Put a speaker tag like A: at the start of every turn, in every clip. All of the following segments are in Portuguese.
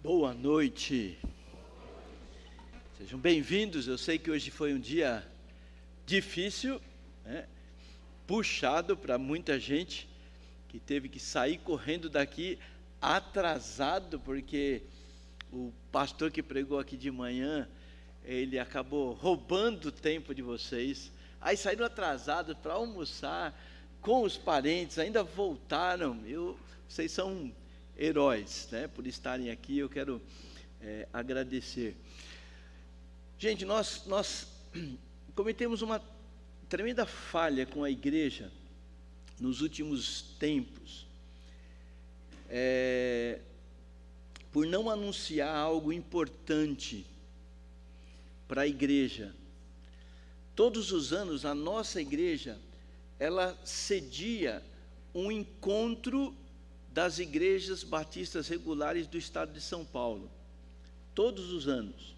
A: Boa noite, sejam bem-vindos. Eu sei que hoje foi um dia difícil, né? Puxado para muita gente, que teve que sair correndo daqui atrasado, porque o pastor que pregou aqui de manhã, ele acabou roubando o tempo de vocês, aí saíram atrasados para almoçar com os parentes, ainda voltaram. Vocês são heróis, né, por estarem aqui. Eu quero agradecer. Gente, nós cometemos uma tremenda falha com a igreja nos últimos tempos, por não anunciar algo importante para a igreja. Todos os anos a nossa igreja, ela cedia um encontro das igrejas batistas regulares do estado de São Paulo, todos os anos.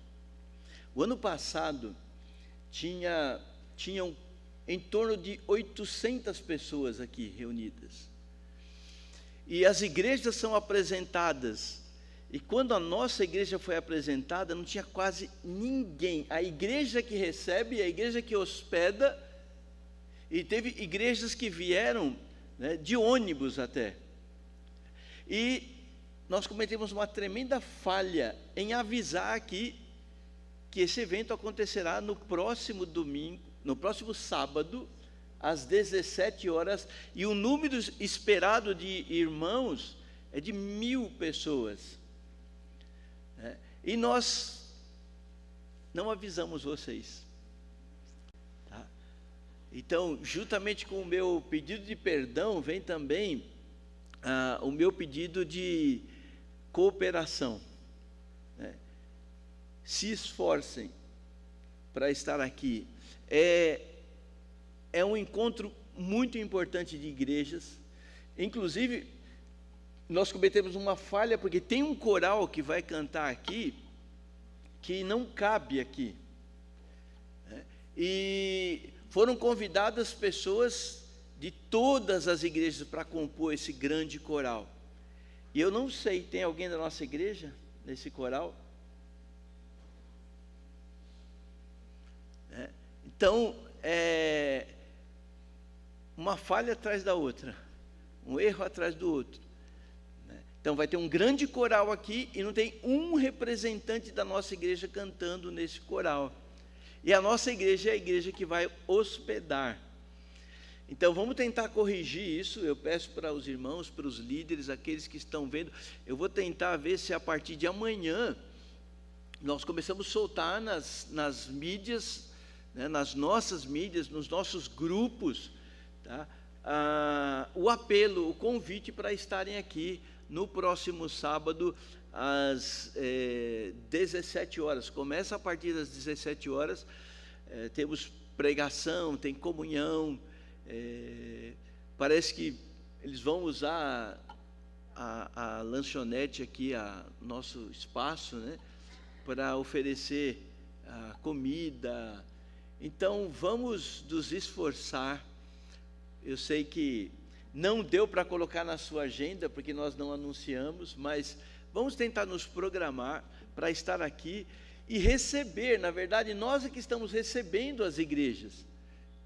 A: O ano passado tinham em torno de 800 pessoas aqui reunidas, e as igrejas são apresentadas, e quando a nossa igreja foi apresentada, não tinha quase ninguém. A igreja que recebe, a igreja que hospeda, e teve igrejas que vieram, né, de ônibus até. E nós cometemos uma tremenda falha em avisar aqui que esse evento acontecerá no próximo domingo, no próximo sábado, às 17 horas, e o número esperado de irmãos é de 1000 pessoas. E nós não avisamos vocês. Tá? Então, juntamente com o meu pedido de perdão, vem também o meu pedido de cooperação, né? Se esforcem para estar aqui. É um encontro muito importante de igrejas. Inclusive, nós cometemos uma falha, porque tem um coral que vai cantar aqui, que não cabe aqui, né? E foram convidadas pessoas de todas as igrejas para compor esse grande coral. E eu não sei, tem alguém da nossa igreja nesse coral? Então, uma falha atrás da outra, um erro atrás do outro. Então vai ter um grande coral aqui e não tem um representante da nossa igreja cantando nesse coral. E a nossa igreja é a igreja que vai hospedar. Então vamos tentar corrigir isso. Eu peço para os irmãos, para os líderes, aqueles que estão vendo, eu vou tentar ver se a partir de amanhã nós começamos a soltar nas mídias, né, nas nossas mídias, nos nossos grupos, tá? O apelo, o convite para estarem aqui no próximo sábado às 17 horas. Começa a partir das 17 horas, temos pregação, tem comunhão. Parece que eles vão usar a lanchonete aqui, nosso espaço, né, para oferecer comida. Então vamos nos esforçar. Eu sei que não deu para colocar na sua agenda, porque nós não anunciamos, mas vamos tentar nos programar para estar aqui e receber. Na verdade, nós é que estamos recebendo as igrejas,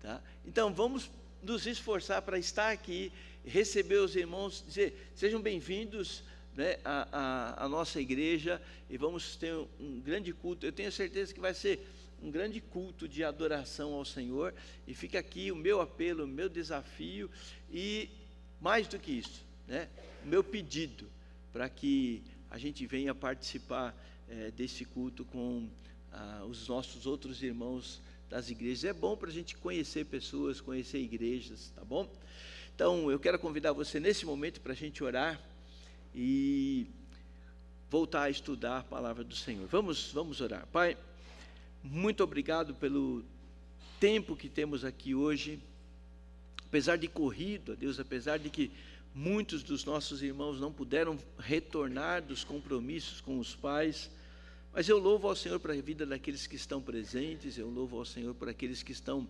A: tá? Então vamos nos esforçar para estar aqui, receber os irmãos, dizer, sejam bem-vindos, né, à nossa igreja, e vamos ter um grande culto. Eu tenho certeza que vai ser um grande culto de adoração ao Senhor. E fica aqui o meu apelo, o meu desafio, e mais do que isso, né, o meu pedido para que a gente venha participar desse culto com os nossos outros irmãos das igrejas. É bom para a gente conhecer pessoas, conhecer igrejas, tá bom? Então eu quero convidar você nesse momento para a gente orar e voltar a estudar a palavra do Senhor. Vamos orar. Pai, muito obrigado pelo tempo que temos aqui hoje, apesar de corrido, ó Deus, apesar de que muitos dos nossos irmãos não puderam retornar dos compromissos com os pais, mas eu louvo ao Senhor para a vida daqueles que estão presentes, eu louvo ao Senhor por aqueles que estão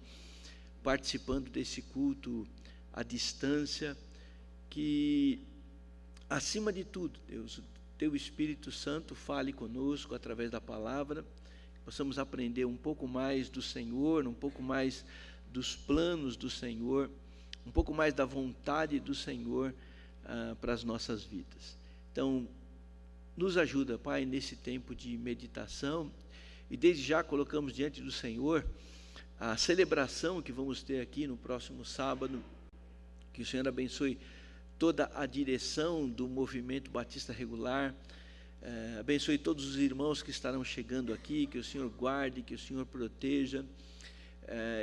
A: participando desse culto à distância, que acima de tudo, Deus, Teu Espírito Santo fale conosco através da palavra, que possamos aprender um pouco mais do Senhor, um pouco mais dos planos do Senhor, um pouco mais da vontade do Senhor para as nossas vidas. Então, nos ajuda, Pai, nesse tempo de meditação, e desde já colocamos diante do Senhor a celebração que vamos ter aqui no próximo sábado. Que o Senhor abençoe toda a direção do Movimento Batista Regular, abençoe todos os irmãos que estarão chegando aqui, que o Senhor guarde, que o Senhor proteja,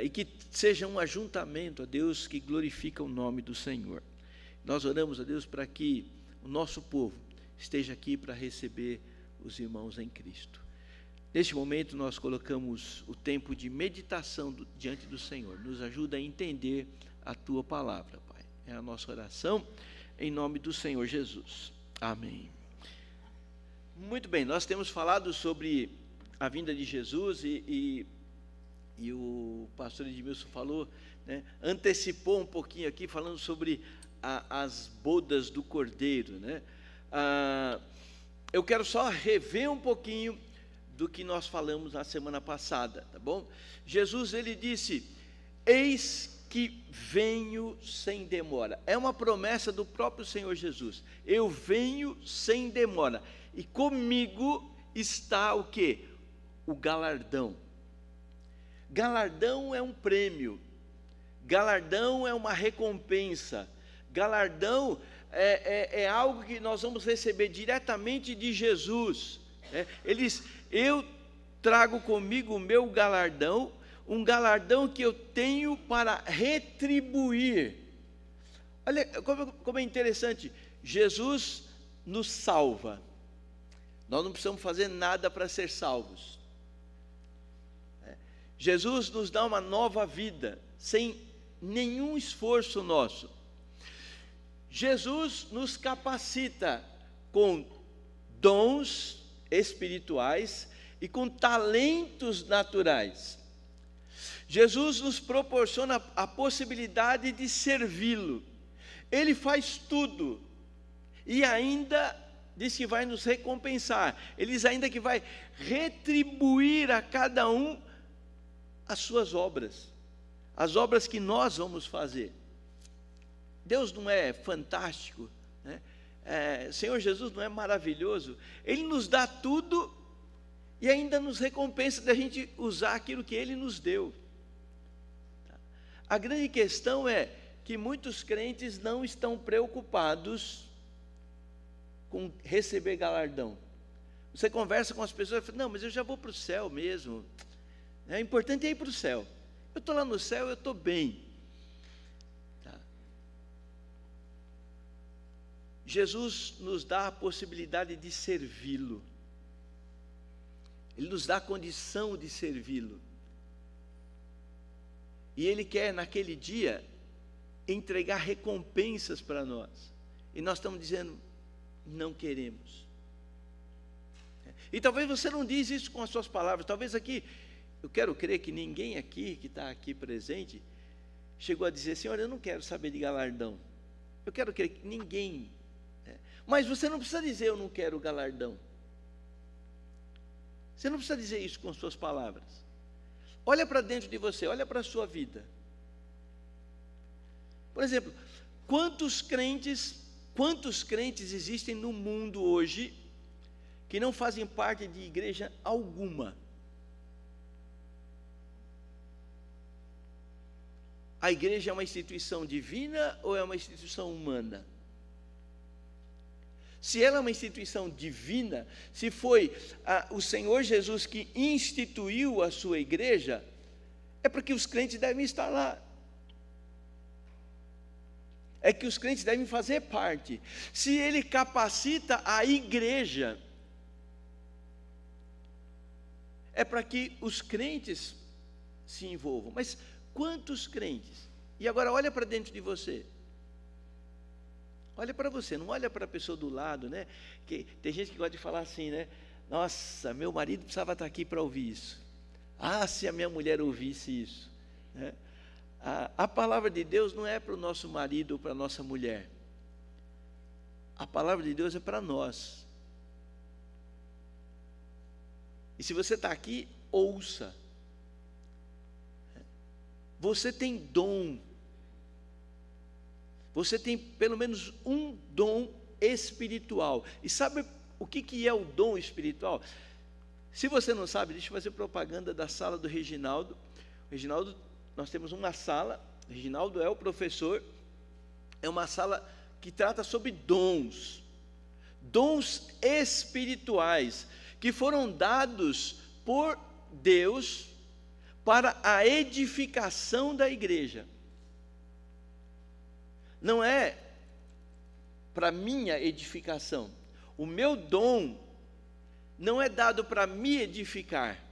A: e que seja um ajuntamento, a Deus, que glorifica o nome do Senhor. Nós oramos a Deus para que o nosso povo esteja aqui para receber os irmãos em Cristo. Neste momento nós colocamos o tempo de meditação diante do Senhor. Nos ajuda a entender a Tua palavra, Pai. É a nossa oração em nome do Senhor Jesus. Amém. Muito bem, nós temos falado sobre a vinda de Jesus e o pastor Edmilson falou, né, antecipou um pouquinho aqui, falando sobre as bodas do Cordeiro, né? Eu quero só rever um pouquinho do que nós falamos na semana passada, tá bom? Jesus, ele disse: eis que venho sem demora. É uma promessa do próprio Senhor Jesus. Eu venho sem demora. E comigo está o quê? O galardão. Galardão é um prêmio. Galardão é uma recompensa. Galardão é algo que nós vamos receber diretamente de Jesus. Eu trago comigo o meu galardão, um galardão que eu tenho para retribuir. Olha como é interessante, Jesus nos salva. Nós não precisamos fazer nada para ser salvos. Jesus nos dá uma nova vida, sem nenhum esforço nosso. Jesus nos capacita com dons espirituais e com talentos naturais. Jesus nos proporciona a possibilidade de servi-lo. Ele faz tudo e ainda diz que vai nos recompensar. Ele diz ainda que vai retribuir a cada um as suas obras, as obras que nós vamos fazer. Deus não é fantástico, né? Senhor Jesus não é maravilhoso? Ele nos dá tudo e ainda nos recompensa da gente usar aquilo que Ele nos deu. A grande questão é que muitos crentes não estão preocupados com receber galardão. Você conversa com as pessoas e fala: não, mas eu já vou para o céu mesmo. O importante é ir para o céu. Eu estou lá no céu, eu estou bem. Tá. Jesus nos dá a possibilidade de servi-lo. Ele nos dá a condição de servi-lo. E Ele quer, naquele dia, entregar recompensas para nós. E nós estamos dizendo: não queremos. E talvez você não diz isso com as suas palavras. Talvez aqui, eu quero crer que ninguém aqui, que está aqui presente, chegou a dizer: Senhor, eu não quero saber de galardão. Eu quero crer que ninguém. Mas você não precisa dizer: eu não quero galardão. Você não precisa dizer isso com as suas palavras. Olha para dentro de você, olha para a sua vida. Por exemplo, quantos crentes existem no mundo hoje que não fazem parte de igreja alguma? A igreja é uma instituição divina ou é uma instituição humana? Se ela é uma instituição divina, se foi o Senhor Jesus que instituiu a sua igreja, é porque os crentes devem estar lá. É que os crentes devem fazer parte. Se Ele capacita a igreja, é para que os crentes se envolvam. Mas quantos crentes? E agora olha para dentro de você. Olha para você, não olha para a pessoa do lado, né? Que tem gente que gosta de falar assim, né? Nossa, meu marido precisava estar aqui para ouvir isso. Ah, se a minha mulher ouvisse isso, né? A palavra de Deus não é para o nosso marido ou para a nossa mulher. A palavra de Deus é para nós. E se você está aqui, ouça. Você tem dom. Você tem pelo menos um dom espiritual. E sabe o que é o dom espiritual? Se você não sabe, deixa eu fazer propaganda da sala do Reginaldo. Reginaldo, nós temos uma sala, Reginaldo é o professor, é uma sala que trata sobre dons. Dons espirituais, que foram dados por Deus para a edificação da igreja. Não é para minha edificação. O meu dom não é dado para me edificar.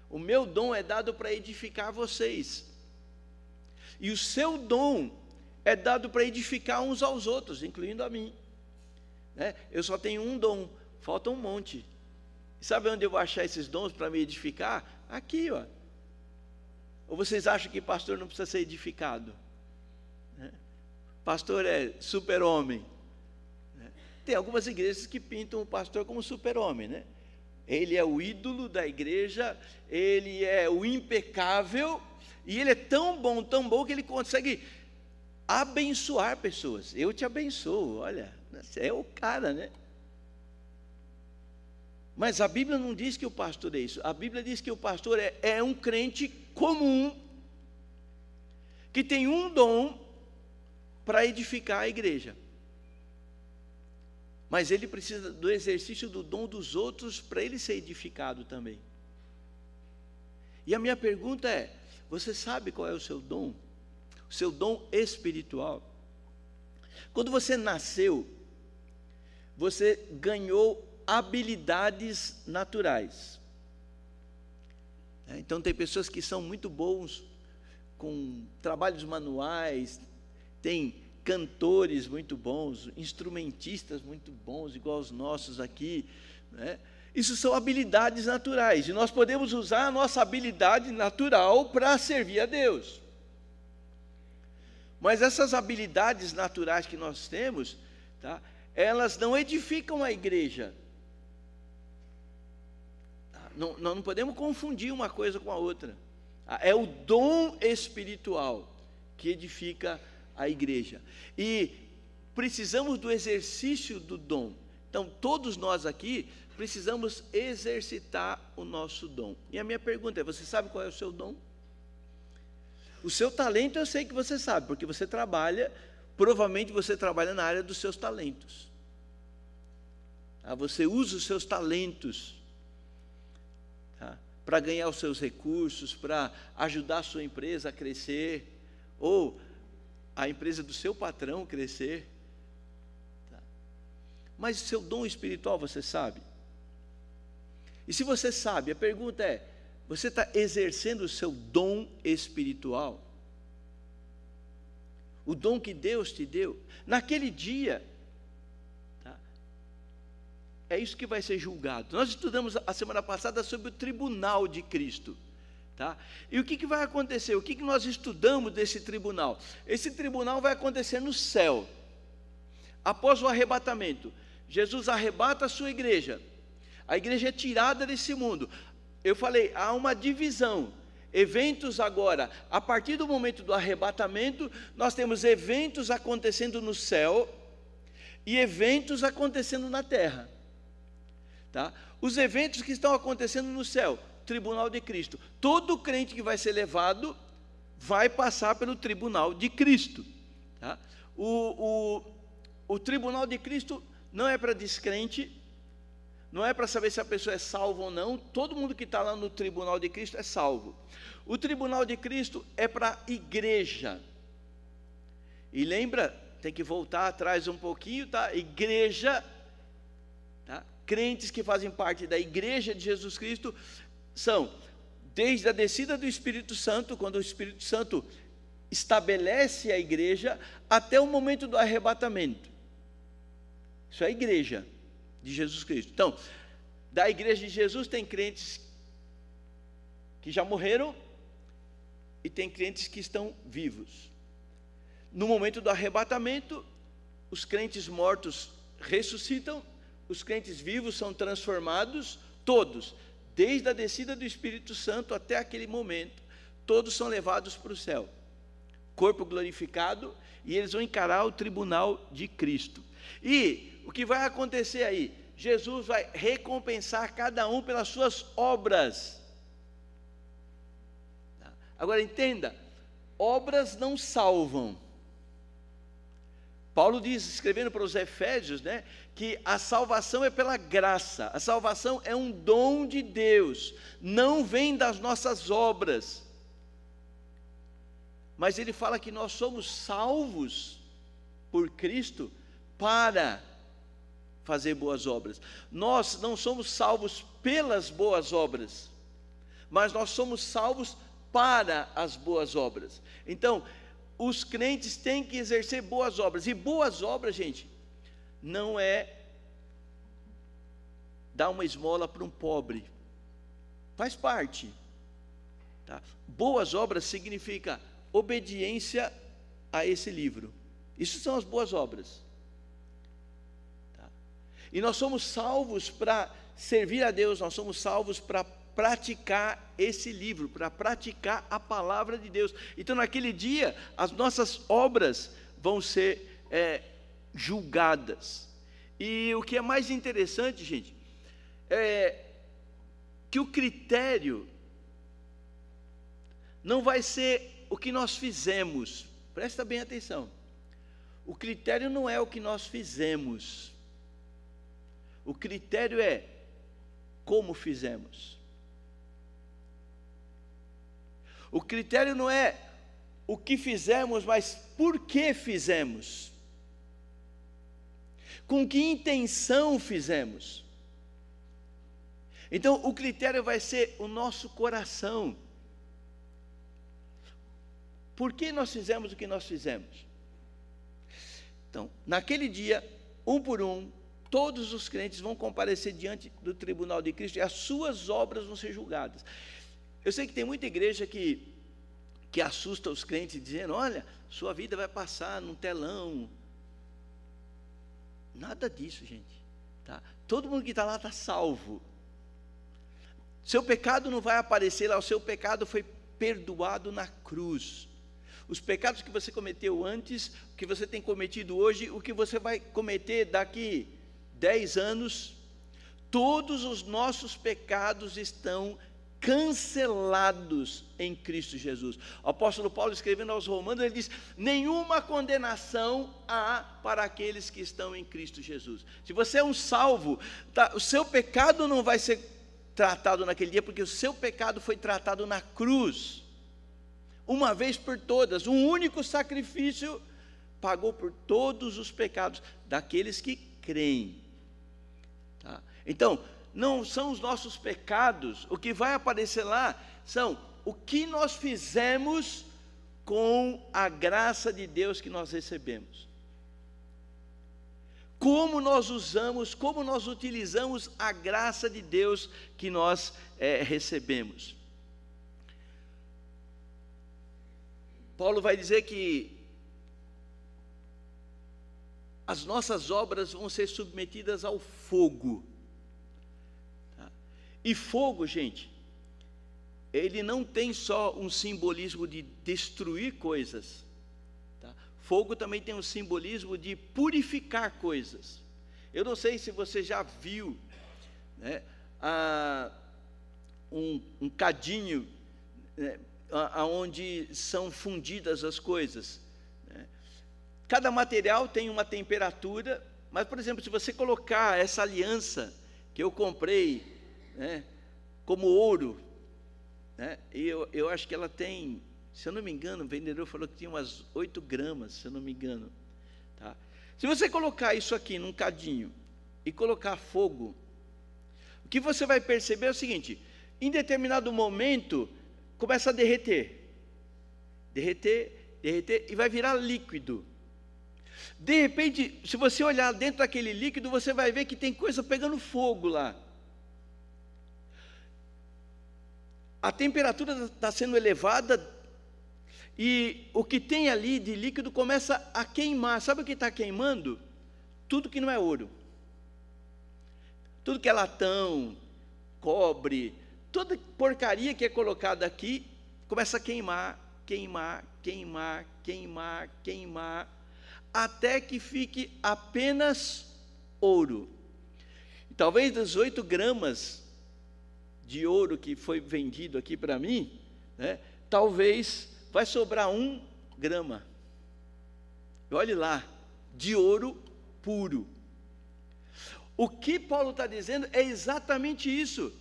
A: O meu dom é dado para edificar vocês. E o seu dom é dado para edificar uns aos outros, incluindo a mim. Eu só tenho um dom, falta um monte. E sabe onde eu vou achar esses dons para me edificar? Aqui, ó. Ou vocês acham que pastor não precisa ser edificado? Pastor é super-homem. Tem algumas igrejas que pintam o pastor como super-homem, né? Ele é o ídolo da igreja, ele é o impecável, e ele é tão bom, que ele consegue abençoar pessoas. Eu te abençoo, olha, você é o cara, né? Mas a Bíblia não diz que o pastor é isso. A Bíblia diz que o pastor é um crente comum, que tem um dom para edificar a igreja. Mas ele precisa do exercício do dom dos outros para ele ser edificado também. E a minha pergunta é: você sabe qual é o seu dom? O seu dom espiritual? Quando você nasceu, você ganhou habilidades naturais. Então tem pessoas que são muito bons com trabalhos manuais, tem cantores muito bons, instrumentistas muito bons, igual os nossos aqui, né? Isso são habilidades naturais, e nós podemos usar a nossa habilidade natural para servir a Deus. Mas essas habilidades naturais que nós temos, tá, elas não edificam a igreja. Nós não podemos confundir uma coisa com a outra. É o dom espiritual que edifica a igreja. E precisamos do exercício do dom. Então, todos nós aqui precisamos exercitar o nosso dom. E a minha pergunta é: você sabe qual é o seu dom? O seu talento eu sei que você sabe, porque você trabalha, provavelmente você trabalha na área dos seus talentos. Você usa os seus talentos para ganhar os seus recursos, para ajudar a sua empresa a crescer, ou a empresa do seu patrão crescer. Mas o seu dom espiritual você sabe? E se você sabe, a pergunta é: você está exercendo o seu dom espiritual? O dom que Deus te deu? Naquele dia, é isso que vai ser julgado. Nós estudamos a semana passada sobre o tribunal de Cristo. E o que vai acontecer? O que nós estudamos desse tribunal? Esse tribunal vai acontecer no céu. Após o arrebatamento, Jesus arrebata a sua igreja. A igreja é tirada desse mundo. Eu falei, há uma divisão. Eventos agora, a partir do momento do arrebatamento, nós temos eventos acontecendo no céu e eventos acontecendo na terra. Os eventos que estão acontecendo no céu: tribunal de Cristo. Todo crente que vai ser levado vai passar pelo tribunal de Cristo. O tribunal de Cristo não é para descrente, não é para saber se a pessoa é salva ou não. Todo mundo que está lá no tribunal de Cristo é salvo. O tribunal de Cristo é para a igreja. E lembra, tem que voltar atrás um pouquinho, igreja, crentes que fazem parte da igreja de Jesus Cristo são, desde a descida do Espírito Santo, quando o Espírito Santo estabelece a igreja, até o momento do arrebatamento. Isso é a igreja de Jesus Cristo. Então, da igreja de Jesus tem crentes que já morreram e tem crentes que estão vivos. No momento do arrebatamento, os crentes mortos ressuscitam, os crentes vivos são transformados, todos, desde a descida do Espírito Santo até aquele momento, todos são levados para o céu, corpo glorificado, e eles vão encarar o tribunal de Cristo. E o que vai acontecer aí? Jesus vai recompensar cada um pelas suas obras. Agora entenda, obras não salvam. Paulo diz, escrevendo para os Efésios, né, que a salvação é pela graça, a salvação é um dom de Deus, não vem das nossas obras. Mas ele fala que nós somos salvos por Cristo para fazer boas obras. Nós não somos salvos pelas boas obras, mas nós somos salvos para as boas obras. Então, os crentes têm que exercer boas obras, e boas obras, gente, não é dar uma esmola para um pobre, faz parte, tá? Boas obras significa obediência a esse livro, isso são as boas obras, tá? E nós somos salvos para servir a Deus, nós somos salvos para praticar esse livro, para praticar a palavra de Deus. Então naquele dia, as nossas obras vão ser julgadas. E o que é mais interessante, gente, é que o critério não vai ser o que nós fizemos, presta bem atenção, o critério não é o que nós fizemos, o critério é como fizemos. O critério não é o que fizemos, mas por que fizemos, com que intenção fizemos. Então o critério vai ser o nosso coração. Por que nós fizemos o que nós fizemos? Então, naquele dia, um por um, todos os crentes vão comparecer diante do tribunal de Cristo e as suas obras vão ser julgadas. Eu sei que tem muita igreja que assusta os crentes dizendo, olha, sua vida vai passar num telão. Nada disso, gente, tá? Todo mundo que está lá está salvo. Seu pecado não vai aparecer lá, o seu pecado foi perdoado na cruz. Os pecados que você cometeu antes, o que você tem cometido hoje, o que você vai cometer daqui 10 anos, todos os nossos pecados estão cancelados em Cristo Jesus. O apóstolo Paulo, escrevendo aos Romanos, ele diz, nenhuma condenação há para aqueles que estão em Cristo Jesus. Se você é um salvo, tá, o seu pecado não vai ser tratado naquele dia, porque o seu pecado foi tratado na cruz, uma vez por todas, um único sacrifício pagou por todos os pecados daqueles que creem, tá? Então, não são os nossos pecados, o que vai aparecer lá são o que nós fizemos com a graça de Deus que nós recebemos. Como nós usamos, como nós utilizamos a graça de Deus que nós recebemos. Paulo vai dizer que as nossas obras vão ser submetidas ao fogo. E fogo, gente, ele não tem só um simbolismo de destruir coisas, tá? Fogo também tem um simbolismo de purificar coisas. Eu não sei se você já viu, né, um cadinho, né, onde são fundidas as coisas, né? Cada material tem uma temperatura, mas, por exemplo, se você colocar essa aliança que eu comprei, né, como ouro, né, e eu acho que ela tem, se eu não me engano, o vendedor falou que tinha umas 8 gramas, se eu não me engano, tá? Se você colocar isso aqui num cadinho e colocar fogo, o que você vai perceber é o seguinte, em determinado momento começa a derreter, e vai virar líquido. De repente, se você olhar dentro daquele líquido, você vai ver que tem coisa pegando fogo lá. A temperatura está sendo elevada e o que tem ali de líquido começa a queimar. Sabe o que está queimando? Tudo que não é ouro. Tudo que é latão, cobre, toda porcaria que é colocada aqui começa a queimar, queimar, queimar, queimar, queimar, até que fique apenas ouro. Talvez das 8 gramas de ouro que foi vendido aqui para mim, né, talvez vai sobrar 1 grama. Olhe lá, de ouro puro. O que Paulo está dizendo é exatamente isso.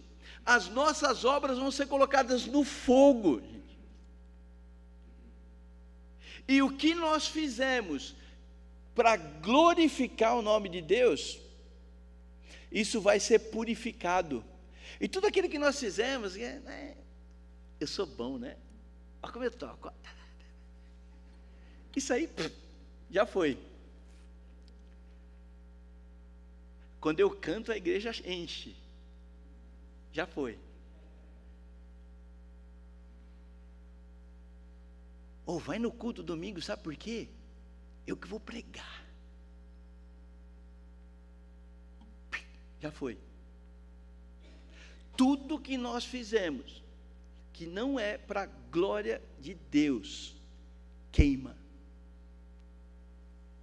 A: As nossas obras vão ser colocadas no fogo. E o que nós fizemos para glorificar o nome de Deus, isso vai ser purificado. E tudo aquilo que nós fizemos, eu sou bom, né? Olha como eu toco. Isso aí, já foi. Quando eu canto, a igreja enche. Já foi. Ou vai no culto domingo, sabe por quê? Eu que vou pregar. Já foi. Tudo que nós fizemos, que não é para a glória de Deus, queima.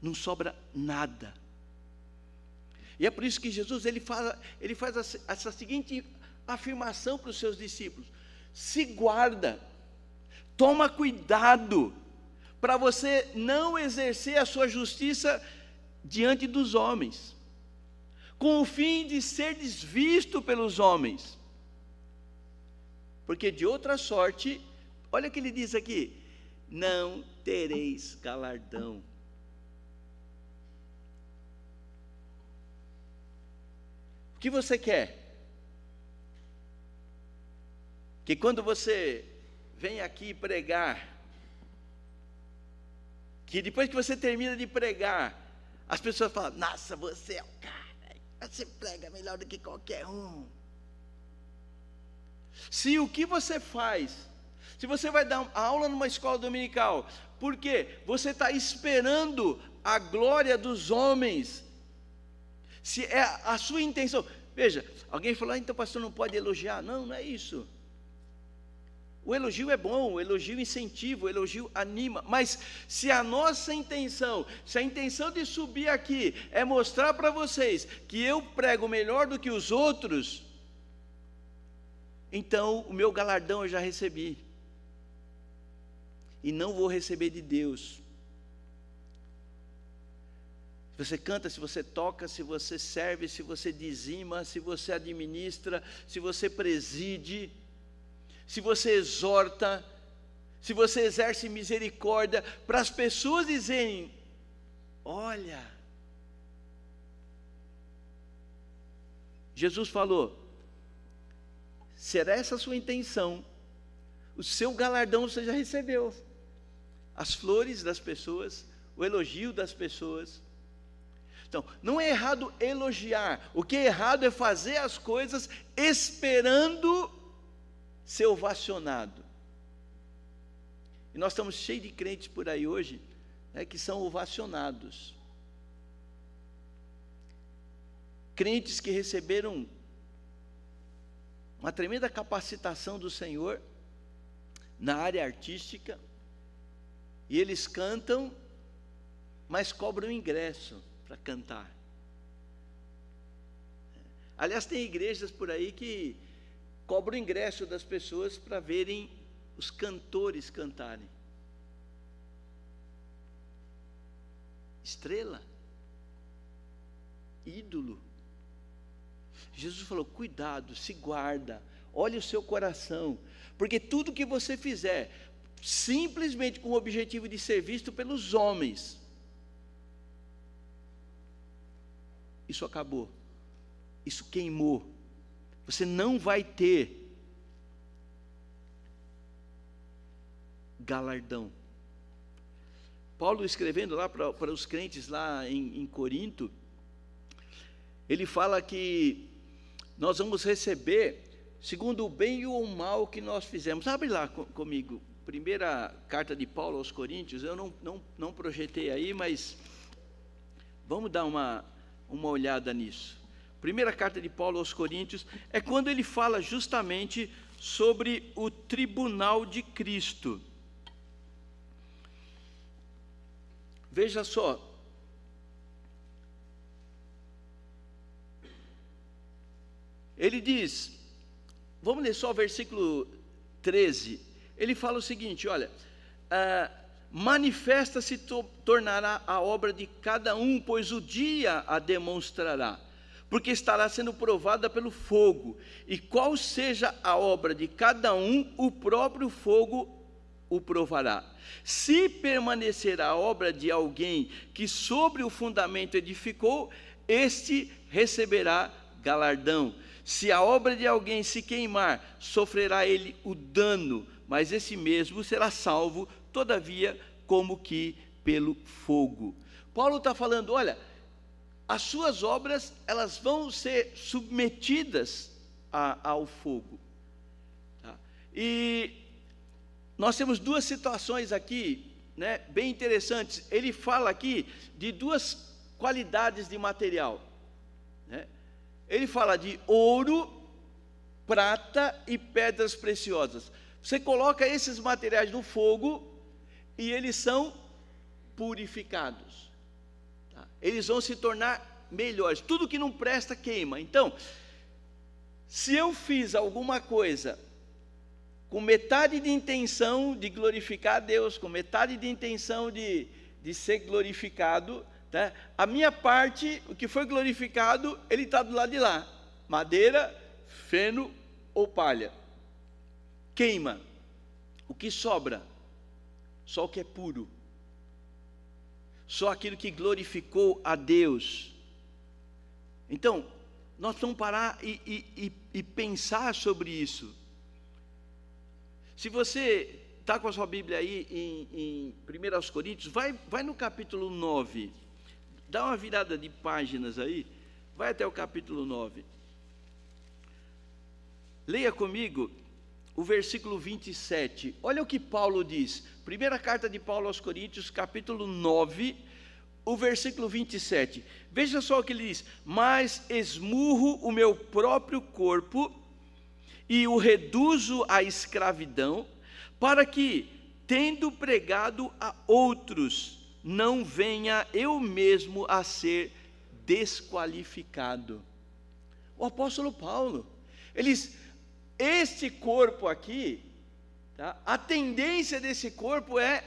A: Não sobra nada. E é por isso que Jesus ele faz essa seguinte afirmação para os seus discípulos: se guarda, toma cuidado, para você não exercer a sua justiça diante dos homens, com o fim de ser desvisto pelos homens. Porque de outra sorte, olha o que ele diz aqui: não tereis galardão. O que você quer? Que quando você vem aqui pregar, que depois que você termina de pregar, as pessoas falam: nossa, você é o cara, você prega melhor do que qualquer um. Se o que você faz, se você vai dar aula numa escola dominical, porque você está esperando a glória dos homens, se é a sua intenção, veja, alguém falou: então pastor, não pode elogiar. Não, não é isso. O elogio é bom, o elogio incentiva, o elogio anima, mas se a nossa intenção, se a intenção de subir aqui é mostrar para vocês que eu prego melhor do que os outros, então o meu galardão eu já recebi, e não vou receber de Deus. Se você canta, se você toca, se você serve, se você dizima, se você administra, se você preside, se você exorta, se você exerce misericórdia, para as pessoas dizerem: olha, Jesus falou, será essa a sua intenção, o seu galardão você já recebeu. As flores das pessoas, o elogio das pessoas. Então, não é errado elogiar, o que é errado é fazer as coisas esperando ser ovacionado. E nós estamos cheios de crentes por aí hoje, né, que são ovacionados. Crentes que receberam uma tremenda capacitação do Senhor na área artística, e eles cantam, mas cobram ingresso para cantar. Aliás, tem igrejas por aí que cobram ingresso das pessoas para verem os cantores cantarem. Estrela, ídolo. Jesus falou: cuidado, se guarda, olhe o seu coração, porque tudo que você fizer, simplesmente com o objetivo de ser visto pelos homens, isso acabou, isso queimou. Você não vai ter galardão. Paulo, escrevendo lá para os crentes lá em Corinto, ele fala que nós vamos receber segundo o bem e o mal que nós fizemos. Abre lá comigo, primeira carta de Paulo aos Coríntios. Eu não projetei aí, mas vamos dar uma olhada nisso. primeira carta de Paulo aos Coríntios, é quando ele fala justamente sobre o tribunal de Cristo. Veja só, ele diz, vamos ler só o versículo 13, ele fala o seguinte, olha, manifesta-se tornará a obra de cada um, pois o dia a demonstrará, porque estará sendo provada pelo fogo, e qual seja a obra de cada um, o próprio fogo o provará. Se permanecer a obra de alguém que sobre o fundamento edificou, este receberá galardão. Se a obra de alguém se queimar, sofrerá ele o dano, mas esse mesmo será salvo, todavia, como que pelo fogo. Paulo está falando, olha, as suas obras, elas vão ser submetidas ao fogo. Tá? E nós temos duas situações aqui, né, bem interessantes. Ele fala aqui de duas qualidades de material, né? Ele fala de ouro, prata e pedras preciosas. Você coloca esses materiais no fogo e eles são purificados. Tá? Eles vão se tornar melhores. Tudo que não presta queima. Então, se eu fiz alguma coisa com metade de intenção de glorificar a Deus, com metade de intenção de ser glorificado, tá? A minha parte, o que foi glorificado, ele está do lado de lá. Madeira, feno ou palha. Queima. O que sobra? Só o que é puro. Só aquilo que glorificou a Deus. Então, nós vamos parar e pensar sobre isso. Se você está com a sua Bíblia aí em 1 Coríntios, vai no capítulo 9. Dá uma virada de páginas aí. Vai até o capítulo 9. Leia comigo o versículo 27. Olha o que Paulo diz. Primeira carta de Paulo aos Coríntios, capítulo 9, o versículo 27. Veja só o que ele diz. Mas esmurro o meu próprio corpo e o reduzo à escravidão, para que, tendo pregado a outros, não venha eu mesmo a ser desqualificado. O apóstolo Paulo, ele diz, este corpo aqui, tá? A tendência desse corpo é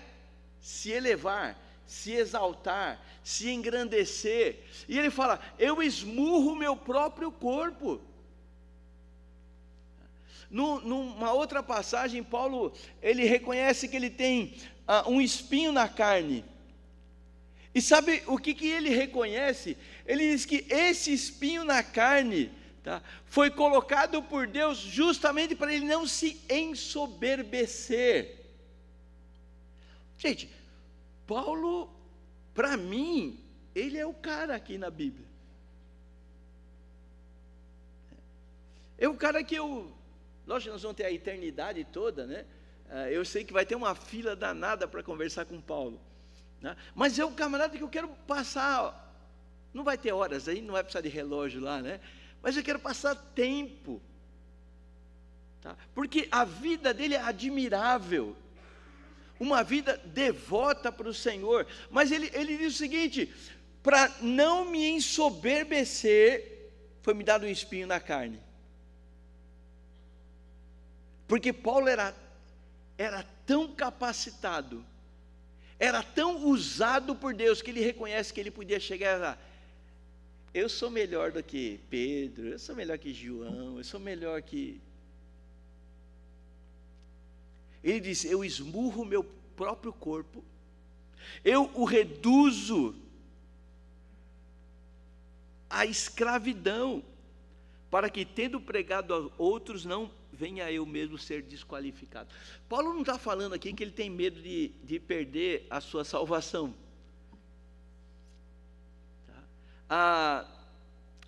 A: se elevar, se exaltar, se engrandecer. E ele fala, eu esmurro o meu próprio corpo. Numa outra passagem, Paulo, ele reconhece que ele tem um espinho na carne. E sabe o que ele reconhece? Ele diz que esse espinho na carne, tá, foi colocado por Deus justamente para ele não se ensoberbecer. Gente, Paulo, para mim, ele é o cara aqui na Bíblia. É o cara que lógico que nós vamos ter a eternidade toda, né? Eu sei que vai ter uma fila danada para conversar com Paulo, né? Mas é um camarada que eu quero passar, não vai ter horas aí, não vai precisar de relógio lá, né? Mas eu quero passar tempo, tá? Porque a vida dele é admirável, uma vida devota para o Senhor. Mas ele diz o seguinte, para não me ensoberbecer, foi me dado um espinho na carne. Porque Paulo era tão capacitado, era tão usado por Deus, que ele reconhece que ele podia chegar lá, eu sou melhor do que Pedro, eu sou melhor que João, eu sou melhor que... Ele diz, eu esmurro o meu próprio corpo, eu o reduzo à escravidão, para que, tendo pregado a outros, não venha eu mesmo ser desqualificado. Paulo não está falando aqui que ele tem medo de perder a sua salvação. Tá?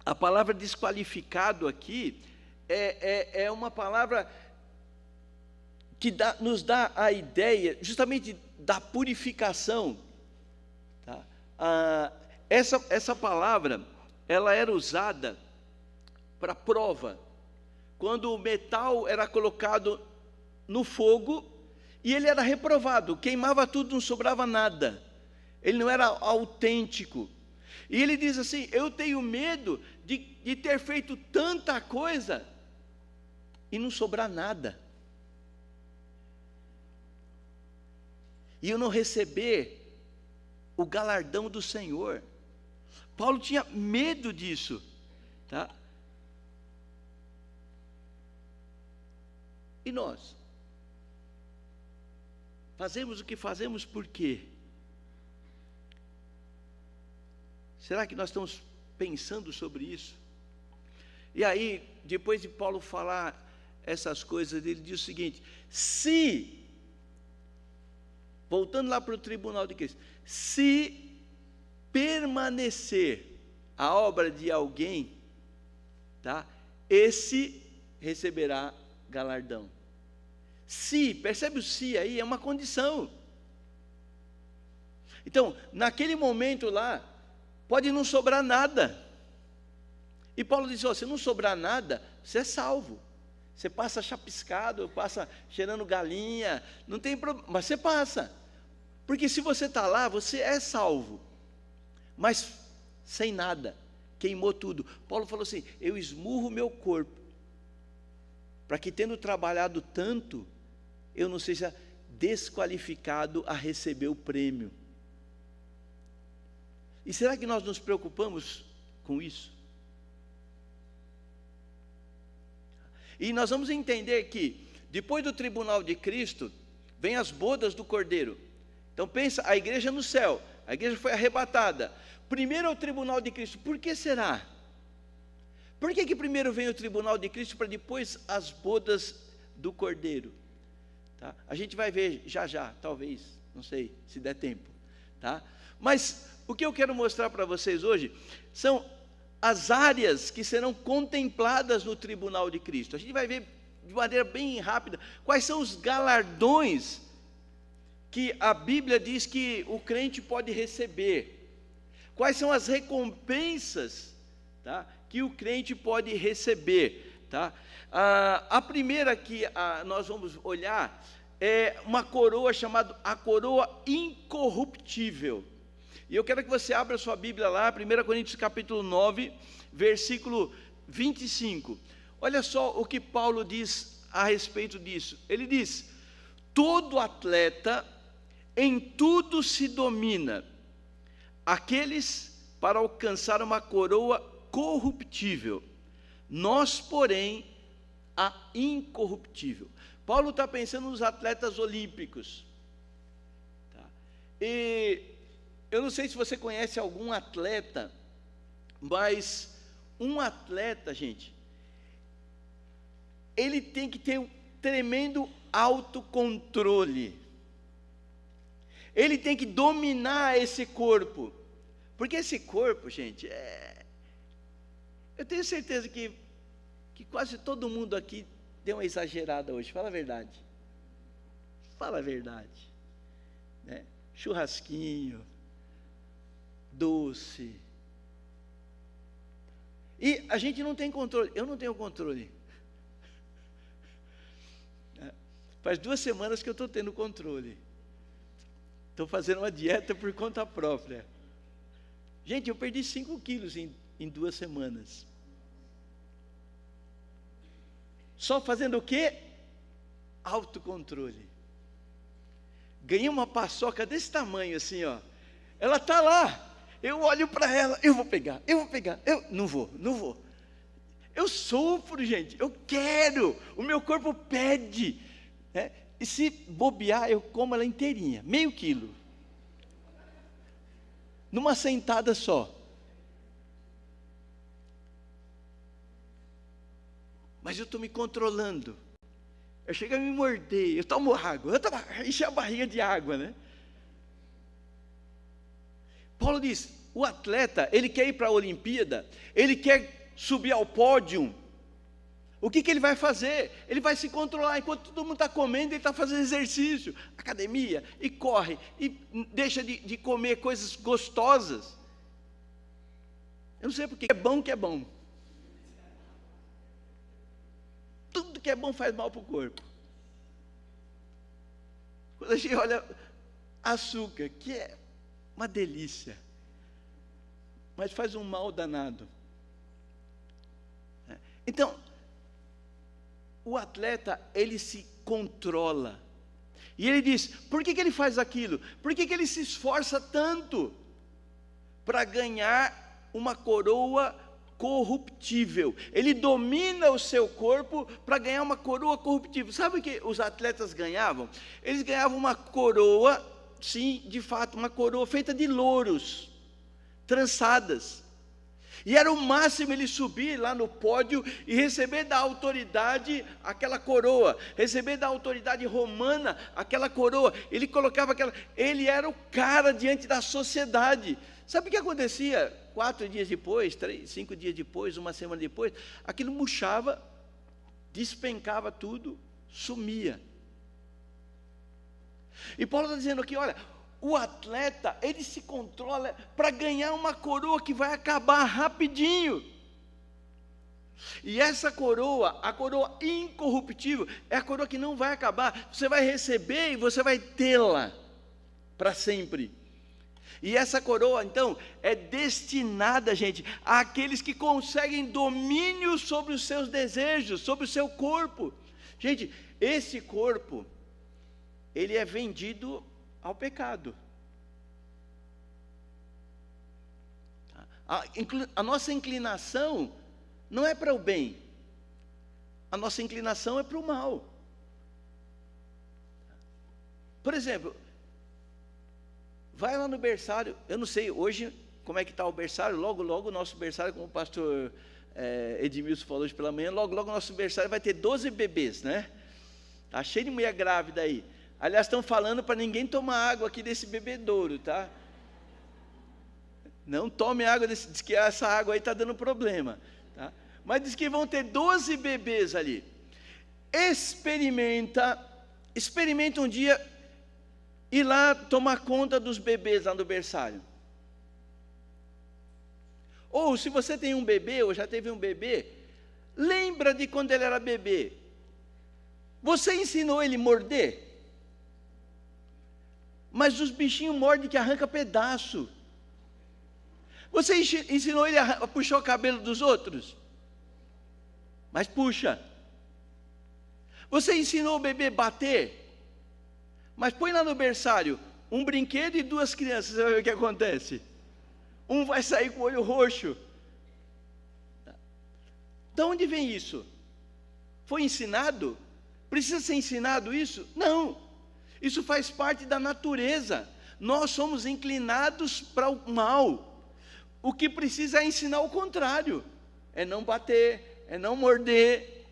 A: A palavra desqualificado aqui é uma palavra que nos dá a ideia justamente da purificação. Tá? Essa palavra, ela era usada para prova, quando o metal era colocado no fogo e ele era reprovado, queimava tudo, não sobrava nada, ele não era autêntico. E ele diz assim: eu tenho medo de ter feito tanta coisa e não sobrar nada, e eu não receber o galardão do Senhor. Paulo tinha medo disso, tá? E nós fazemos o que fazemos por quê? Será que nós estamos pensando sobre isso? E aí, depois de Paulo falar essas coisas, ele diz o seguinte: se, voltando lá para o tribunal de Cristo, se permanecer a obra de alguém, tá? Esse receberá galardão. Se, percebe o se aí? É uma condição. Então, naquele momento lá, pode não sobrar nada. E Paulo diz: se não sobrar nada, você é salvo. Você passa chapiscado, passa cheirando galinha, não tem problema, mas você passa. Porque se você está lá, você é salvo. Mas sem nada, queimou tudo. Paulo falou assim: eu esmurro meu corpo, para que, tendo trabalhado tanto, eu não seja desqualificado a receber o prêmio. E será que nós nos preocupamos com isso? E nós vamos entender que, depois do tribunal de Cristo, vem as bodas do Cordeiro. Então pensa, a igreja no céu, a igreja foi arrebatada. Primeiro é o tribunal de Cristo. Por que será? Por que primeiro vem o tribunal de Cristo para depois as bodas do Cordeiro? Tá? A gente vai ver já, talvez, não sei se der tempo, tá? Mas o que eu quero mostrar para vocês hoje são as áreas que serão contempladas no tribunal de Cristo. A gente vai ver de maneira bem rápida quais são os galardões que a Bíblia diz que o crente pode receber, quais são as recompensas, tá, que o crente pode receber, tá? A primeira que nós vamos olhar é uma coroa chamada a coroa incorruptível. E eu quero que você abra sua Bíblia lá, 1 Coríntios capítulo 9, versículo 25. Olha só o que Paulo diz a respeito disso. Ele diz: todo atleta em tudo se domina, aqueles para alcançar uma coroa corruptível, nós, porém, a incorruptível. Paulo está pensando nos atletas olímpicos, tá? E eu não sei se você conhece algum atleta, mas um atleta, gente, ele tem que ter um tremendo autocontrole. Ele tem que dominar esse corpo, porque esse corpo, gente, eu tenho certeza que quase todo mundo aqui deu uma exagerada hoje. Fala a verdade. Fala a verdade, né? Churrasquinho, doce. E a gente não tem controle. Eu não tenho controle. Faz 2 semanas que eu estou tendo controle. Estou fazendo uma dieta por conta própria. Gente, eu perdi 5 quilos em 2 semanas. Só fazendo o quê? Autocontrole. Ganhei uma paçoca desse tamanho assim, ó. Ela está lá. Eu olho para ela, eu vou pegar. Eu não vou. Eu sofro, gente. Eu quero. O meu corpo pede, né? E se bobear, eu como ela inteirinha, meio quilo, numa sentada só. Mas eu estou me controlando. Eu chego a me morder, eu tomo água, encher a barriga de água, né? Paulo diz, o atleta, ele quer ir para a Olimpíada, ele quer subir ao pódio. O que ele vai fazer? Ele vai se controlar, enquanto todo mundo está comendo, ele está fazendo exercício, academia, e corre, e deixa de comer coisas gostosas. Eu não sei porque é bom que é bom. tudo que é bom faz mal para o corpo. Quando a gente olha açúcar, que é uma delícia, mas faz um mal danado. Então, o atleta, ele se controla. E ele diz, por que ele faz aquilo? Por que ele se esforça tanto para ganhar uma coroa corruptível? Ele domina o seu corpo para ganhar uma coroa corruptível. Sabe o que os atletas ganhavam? Eles ganhavam uma coroa, sim, de fato, uma coroa feita de louros, trançadas. E era o máximo ele subir lá no pódio e receber da autoridade aquela coroa, receber da autoridade romana aquela coroa. Ele colocava aquela, ele era o cara diante da sociedade. Sabe o que acontecia? 4 dias depois, 5 dias depois, uma semana depois, aquilo murchava, despencava tudo, sumia. E Paulo está dizendo aqui, olha, o atleta, ele se controla para ganhar uma coroa que vai acabar rapidinho. E essa coroa, a coroa incorruptível, é a coroa que não vai acabar. Você vai receber e você vai tê-la para sempre. E essa coroa, então, é destinada, gente, àqueles que conseguem domínio sobre os seus desejos, sobre o seu corpo. Gente, esse corpo, ele é vendido ao pecado. A nossa inclinação não é para o bem, a nossa inclinação é para o mal. Por exemplo, vai lá no berçário, eu não sei hoje como é que está o berçário, logo o nosso berçário, como o pastor Edmilson falou hoje pela manhã, logo o nosso berçário vai ter 12 bebês, né? Está cheio de mulher grávida aí. Aliás, estão falando para ninguém tomar água aqui desse bebedouro, tá? Não tome água, diz que essa água aí está dando problema, tá? Mas diz que vão ter 12 bebês ali. Experimenta um dia ir lá tomar conta dos bebês lá no berçário. Ou se você tem um bebê, ou já teve um bebê, lembra de quando ele era bebê. Você ensinou ele a morder? Mas os bichinhos mordem que arranca pedaço. Você ensinou ele a puxar o cabelo dos outros? Mas puxa. Você ensinou o bebê a bater? Mas põe lá no berçário um brinquedo e 2 crianças, você vai ver o que acontece. Um vai sair com o olho roxo. De onde vem isso? Foi ensinado? Precisa ser ensinado isso? Não. Isso faz parte da natureza. Nós somos inclinados para o mal. O que precisa é ensinar o contrário. É não bater, é não morder,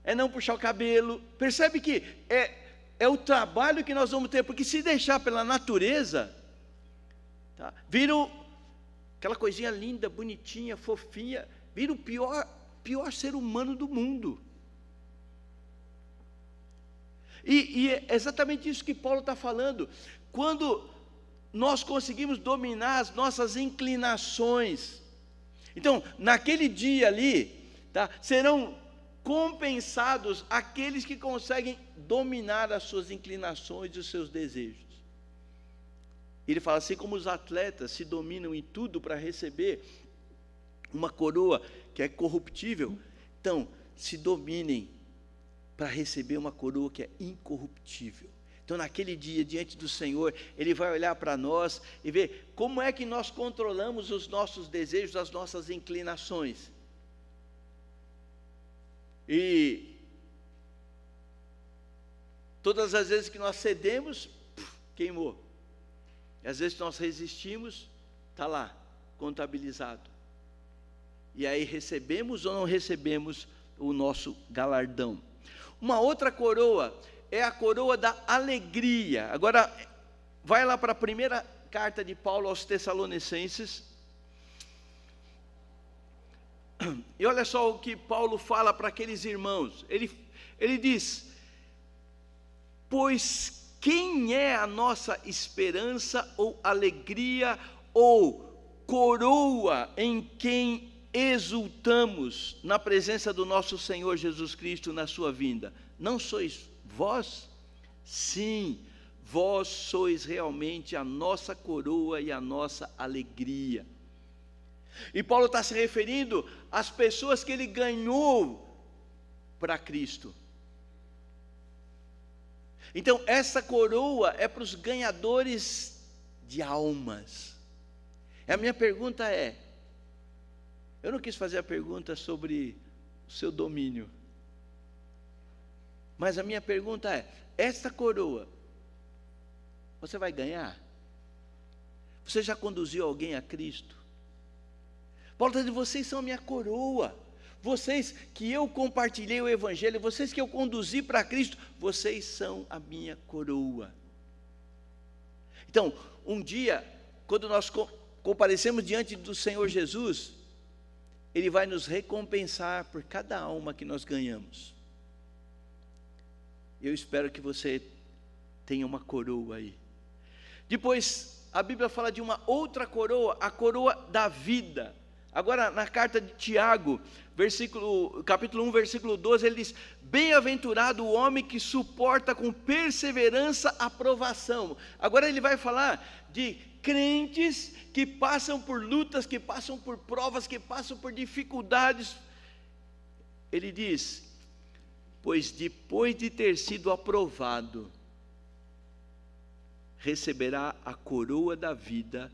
A: é não puxar o cabelo. Percebe que é o trabalho que nós vamos ter, porque se deixar pela natureza, tá, vira aquela coisinha linda, bonitinha, fofinha, vira o pior ser humano do mundo. E é exatamente isso que Paulo está falando. Quando nós conseguimos dominar as nossas inclinações, então, naquele dia ali, tá, serão compensados aqueles que conseguem dominar as suas inclinações e os seus desejos. Ele fala assim, como os atletas se dominam em tudo para receber uma coroa que é corruptível, então, se dominem para receber uma coroa que é incorruptível. Então, naquele dia, diante do Senhor, Ele vai olhar para nós e ver como é que nós controlamos os nossos desejos, as nossas inclinações. E todas as vezes que nós cedemos, queimou. E às vezes que nós resistimos, está lá, contabilizado. E aí recebemos ou não recebemos o nosso galardão. Uma outra coroa é a coroa da alegria. Agora, vai lá para a primeira carta de Paulo aos Tessalonicenses. E olha só o que Paulo fala para aqueles irmãos. Ele diz, pois quem é a nossa esperança ou alegria ou coroa em quem exultamos na presença do nosso Senhor Jesus Cristo na sua vinda. Não sois vós? Sim, vós sois realmente a nossa coroa e a nossa alegria. E Paulo está se referindo às pessoas que ele ganhou para Cristo. Então, essa coroa é para os ganhadores de almas. A minha pergunta é, eu não quis fazer a pergunta sobre o seu domínio, mas a minha pergunta é, esta coroa, você vai ganhar? Você já conduziu alguém a Cristo? Paulo está dizendo, vocês são a minha coroa, vocês que eu compartilhei o Evangelho, vocês que eu conduzi para Cristo, vocês são a minha coroa. Então, um dia, quando nós comparecemos diante do Senhor Jesus, Ele vai nos recompensar por cada alma que nós ganhamos. Eu espero que você tenha uma coroa aí. Depois, a Bíblia fala de uma outra coroa, a coroa da vida. Agora, na carta de Tiago, capítulo 1, versículo 12, ele diz, bem-aventurado o homem que suporta com perseverança a provação. Agora ele vai falar de crentes que passam por lutas, que passam por provas, que passam por dificuldades. Ele diz, pois depois de ter sido aprovado, receberá a coroa da vida,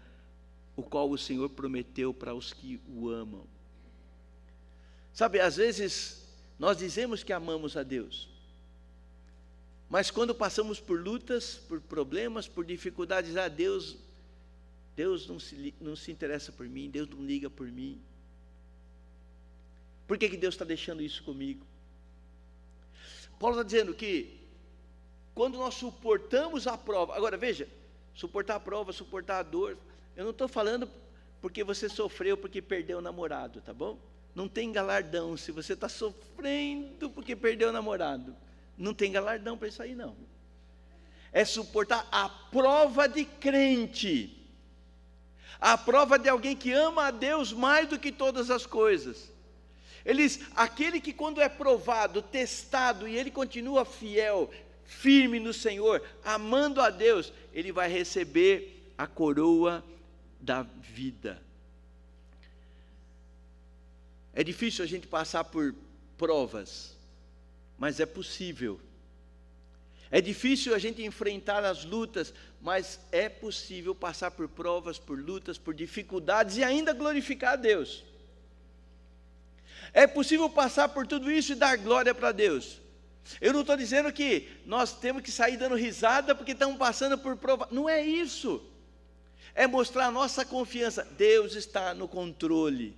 A: o qual o Senhor prometeu para os que o amam. Sabe, às vezes nós dizemos que amamos a Deus, mas quando passamos por lutas, por problemas, por dificuldades, Deus não se interessa por mim, Deus não liga por mim. Por que Deus está deixando isso comigo? Paulo está dizendo que quando nós suportamos a prova, agora veja, suportar a prova, suportar a dor, eu não estou falando porque você sofreu porque perdeu o namorado, tá bom? Não tem galardão, se você está sofrendo porque perdeu o namorado, não tem galardão para isso aí não. É suportar a prova de crente, a prova de alguém que ama a Deus mais do que todas as coisas. Aquele que quando é provado, testado, e ele continua fiel, firme no Senhor, amando a Deus, ele vai receber a coroa da vida. É difícil a gente passar por provas, mas é possível. É difícil a gente enfrentar as lutas, mas é possível passar por provas, por lutas, por dificuldades e ainda glorificar a Deus. É possível passar por tudo isso e dar glória para Deus. Eu não estou dizendo que nós temos que sair dando risada porque estamos passando por prova. Não é isso. É mostrar a nossa confiança. Deus está no controle.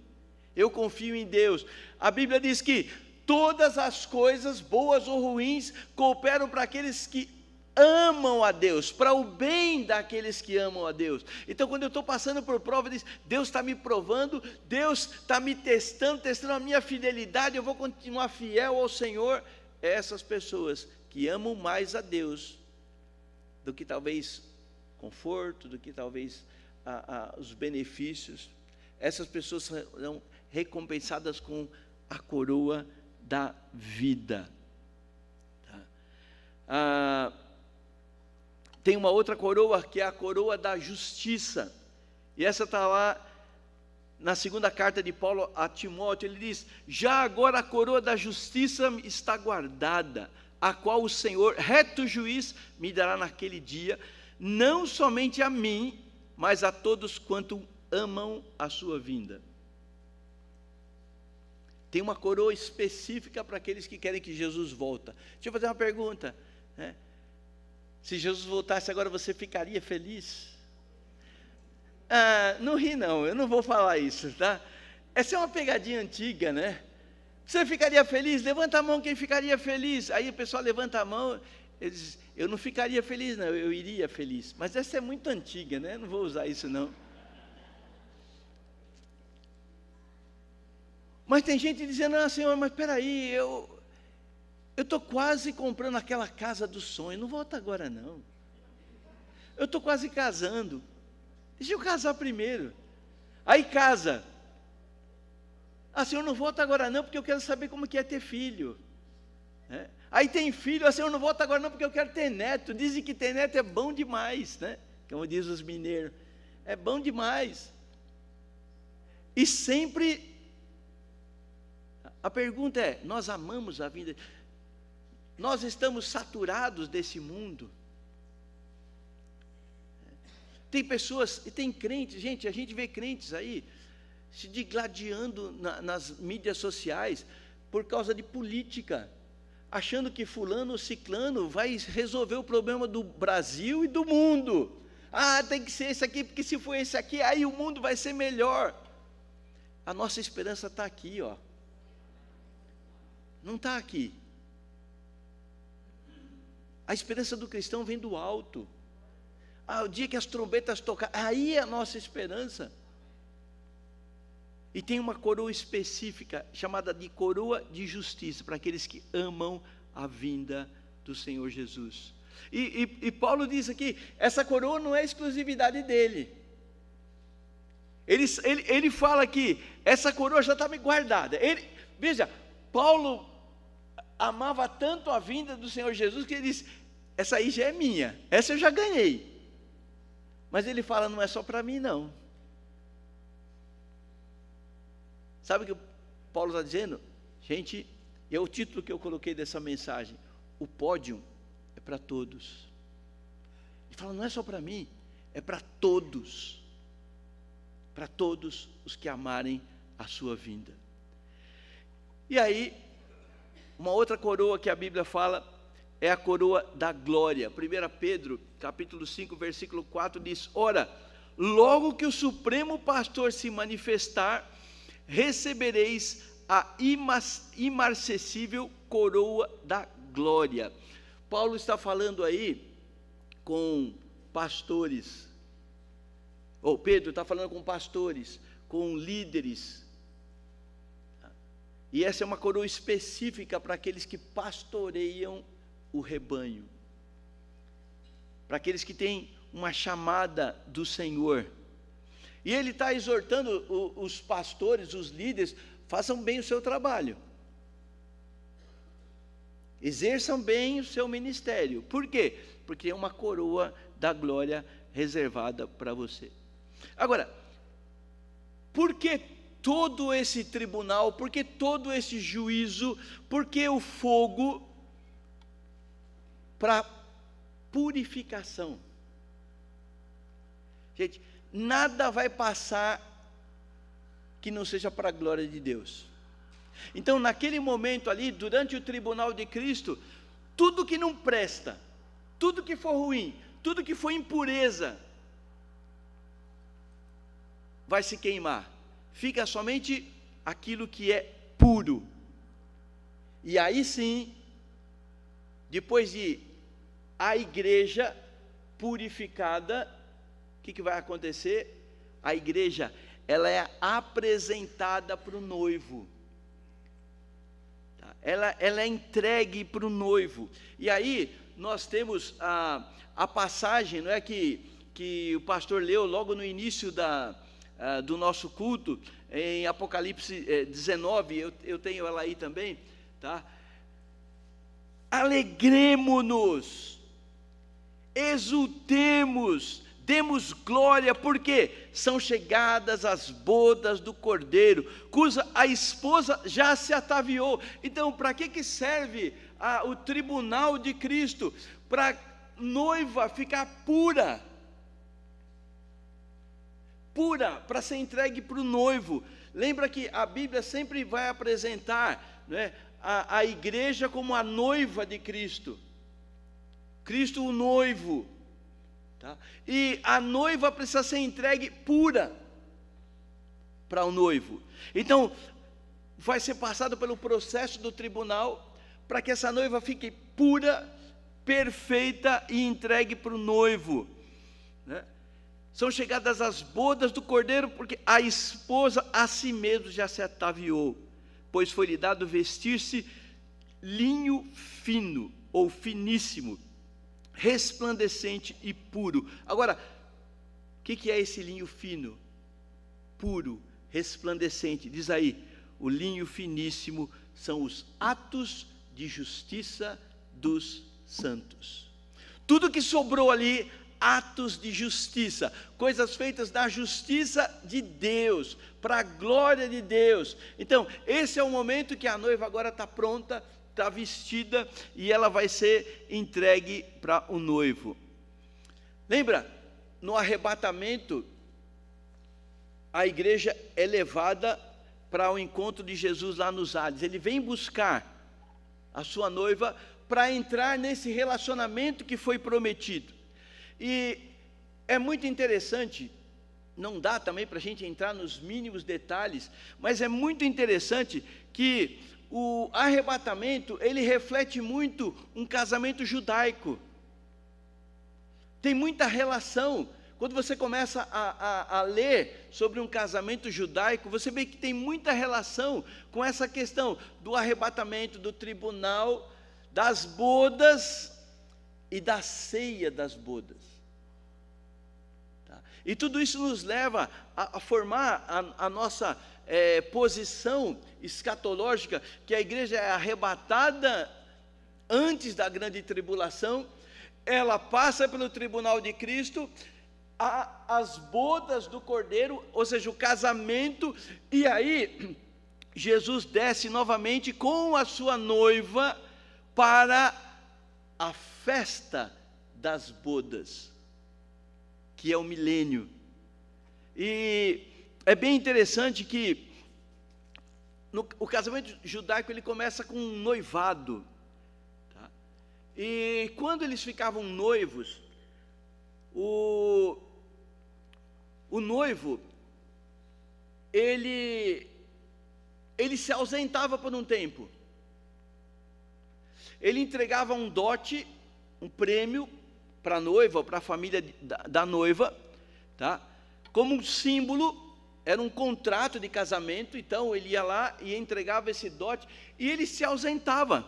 A: Eu confio em Deus. A Bíblia diz que todas as coisas, boas ou ruins, cooperam para aqueles que amam a Deus, para o bem daqueles que amam a Deus. Então, quando eu estou passando por prova, Deus está me provando, Deus está me testando a minha fidelidade, eu vou continuar fiel ao Senhor. Essas pessoas que amam mais a Deus do que talvez conforto, do que talvez os benefícios, essas pessoas serão recompensadas com a coroa da vida. Tem uma outra coroa que é a coroa da justiça, e essa está lá na segunda carta de Paulo a Timóteo. Ele diz, já agora a coroa da justiça está guardada, a qual o Senhor, reto juiz, me dará naquele dia, não somente a mim, mas a todos quanto amam a sua vinda. Tem uma coroa específica para aqueles que querem que Jesus volte. Deixa eu fazer uma pergunta, né? Se Jesus voltasse agora, você ficaria feliz? Não ri não, eu não vou falar isso, tá? Essa é uma pegadinha antiga, né? Você ficaria feliz? Levanta a mão quem ficaria feliz. Aí o pessoal levanta a mão, ele diz, eu não ficaria feliz não, eu iria feliz. Mas essa é muito antiga, né? Não vou usar isso não. Mas tem gente dizendo, Senhor, mas espera aí, eu estou quase comprando aquela casa do sonho, não volta agora não. Eu estou quase casando, deixa eu casar primeiro. Aí casa. Ah, Senhor, não volta agora não, porque eu quero saber como que é ter filho. Aí tem filho, ah, Senhor, não volta agora não, porque eu quero ter neto. Dizem que ter neto é bom demais, né? Como diz os mineiros, é bom demais. E sempre, a pergunta é, nós amamos a vida? Nós estamos saturados desse mundo? Tem pessoas, e tem crentes, gente, a gente vê crentes aí, se digladiando nas mídias sociais, por causa de política, achando que fulano ou ciclano vai resolver o problema do Brasil e do mundo. Ah, tem que ser esse aqui, porque se for esse aqui, aí o mundo vai ser melhor. A nossa esperança está aqui, ó. Não está aqui. A esperança do cristão vem do alto. Ah, o dia que as trombetas tocarem, aí é a nossa esperança. E tem uma coroa específica, chamada de coroa de justiça, para aqueles que amam a vinda do Senhor Jesus. E Paulo diz aqui, essa coroa não é exclusividade dele. Ele fala que essa coroa já está guardada. Veja, Paulo amava tanto a vinda do Senhor Jesus, que ele disse, essa aí já é minha, essa eu já ganhei. Mas ele fala, não é só para mim não. Sabe o que Paulo está dizendo? Gente, é o título que eu coloquei dessa mensagem, o pódio é para todos. Ele fala, não é só para mim, é para todos os que amarem a sua vinda. E aí, uma outra coroa que a Bíblia fala, é a coroa da glória. 1 Pedro, capítulo 5, versículo 4, diz, ora, logo que o Supremo Pastor se manifestar, recebereis a imarcessível coroa da glória. Paulo está falando aí com pastores, ou Pedro está falando com pastores, com líderes, e essa é uma coroa específica para aqueles que pastoreiam o rebanho, para aqueles que têm uma chamada do Senhor. E ele está exortando os pastores, os líderes, façam bem o seu trabalho, exerçam bem o seu ministério. Por quê? Porque é uma coroa da glória reservada para você. Agora, por que todo esse tribunal, por que todo esse juízo, por que o fogo? Para purificação. Gente, nada vai passar que não seja para a glória de Deus. Então, naquele momento ali, durante o tribunal de Cristo, tudo que não presta, tudo que for ruim, tudo que for impureza, vai se queimar. Fica somente aquilo que é puro. E aí sim, depois de a igreja purificada, o que vai acontecer? A igreja, ela é apresentada para o noivo, tá? Ela é entregue para o noivo. E aí nós temos a passagem, não é, que o pastor leu logo no início do nosso culto, em Apocalipse 19, eu tenho ela aí também, tá? Alegremo-nos, exultemos, demos glória, porque são chegadas as bodas do Cordeiro, cuja a esposa já se ataviou. Então, para que serve o tribunal de Cristo? Para a noiva ficar pura, para ser entregue para o noivo. Lembra que a Bíblia sempre vai apresentar, né, a igreja como a noiva de Cristo, Cristo o noivo, tá? E a noiva precisa ser entregue pura para o noivo. Então, vai ser passado pelo processo do tribunal, para que essa noiva fique pura, perfeita e entregue para o noivo, né? São chegadas as bodas do Cordeiro, porque a esposa a si mesmo já se ataviou, pois foi-lhe dado vestir-se linho fino, ou finíssimo, resplandecente e puro. Agora, o que é esse linho fino, puro, resplandecente? Diz aí, o linho finíssimo são os atos de justiça dos santos. Tudo que sobrou ali, atos de justiça, coisas feitas na justiça de Deus, para a glória de Deus. Então, esse é o momento que a noiva agora está pronta, está vestida, e ela vai ser entregue para o noivo. Lembra, no arrebatamento, a igreja é levada para o encontro de Jesus lá nos ares. Ele vem buscar a sua noiva para entrar nesse relacionamento que foi prometido. E é muito interessante, não dá também para a gente entrar nos mínimos detalhes, mas é muito interessante que o arrebatamento, ele reflete muito um casamento judaico. Tem muita relação. Quando você começa a ler sobre um casamento judaico, você vê que tem muita relação com essa questão do arrebatamento, do tribunal, das bodas e da ceia das bodas. Tá? E tudo isso nos leva a formar a nossa posição escatológica, que a igreja é arrebatada antes da grande tribulação, ela passa pelo tribunal de Cristo, as bodas do Cordeiro, ou seja, o casamento, e aí Jesus desce novamente com a sua noiva para a festa das bodas, que é o milênio. E é bem interessante que o casamento judaico ele começa com um noivado, tá? E quando eles ficavam noivos, o noivo, ele se ausentava por um tempo. Ele entregava um dote, um prêmio para a noiva, para a família da noiva, tá? Como um símbolo, era um contrato de casamento, então ele ia lá e entregava esse dote, e ele se ausentava.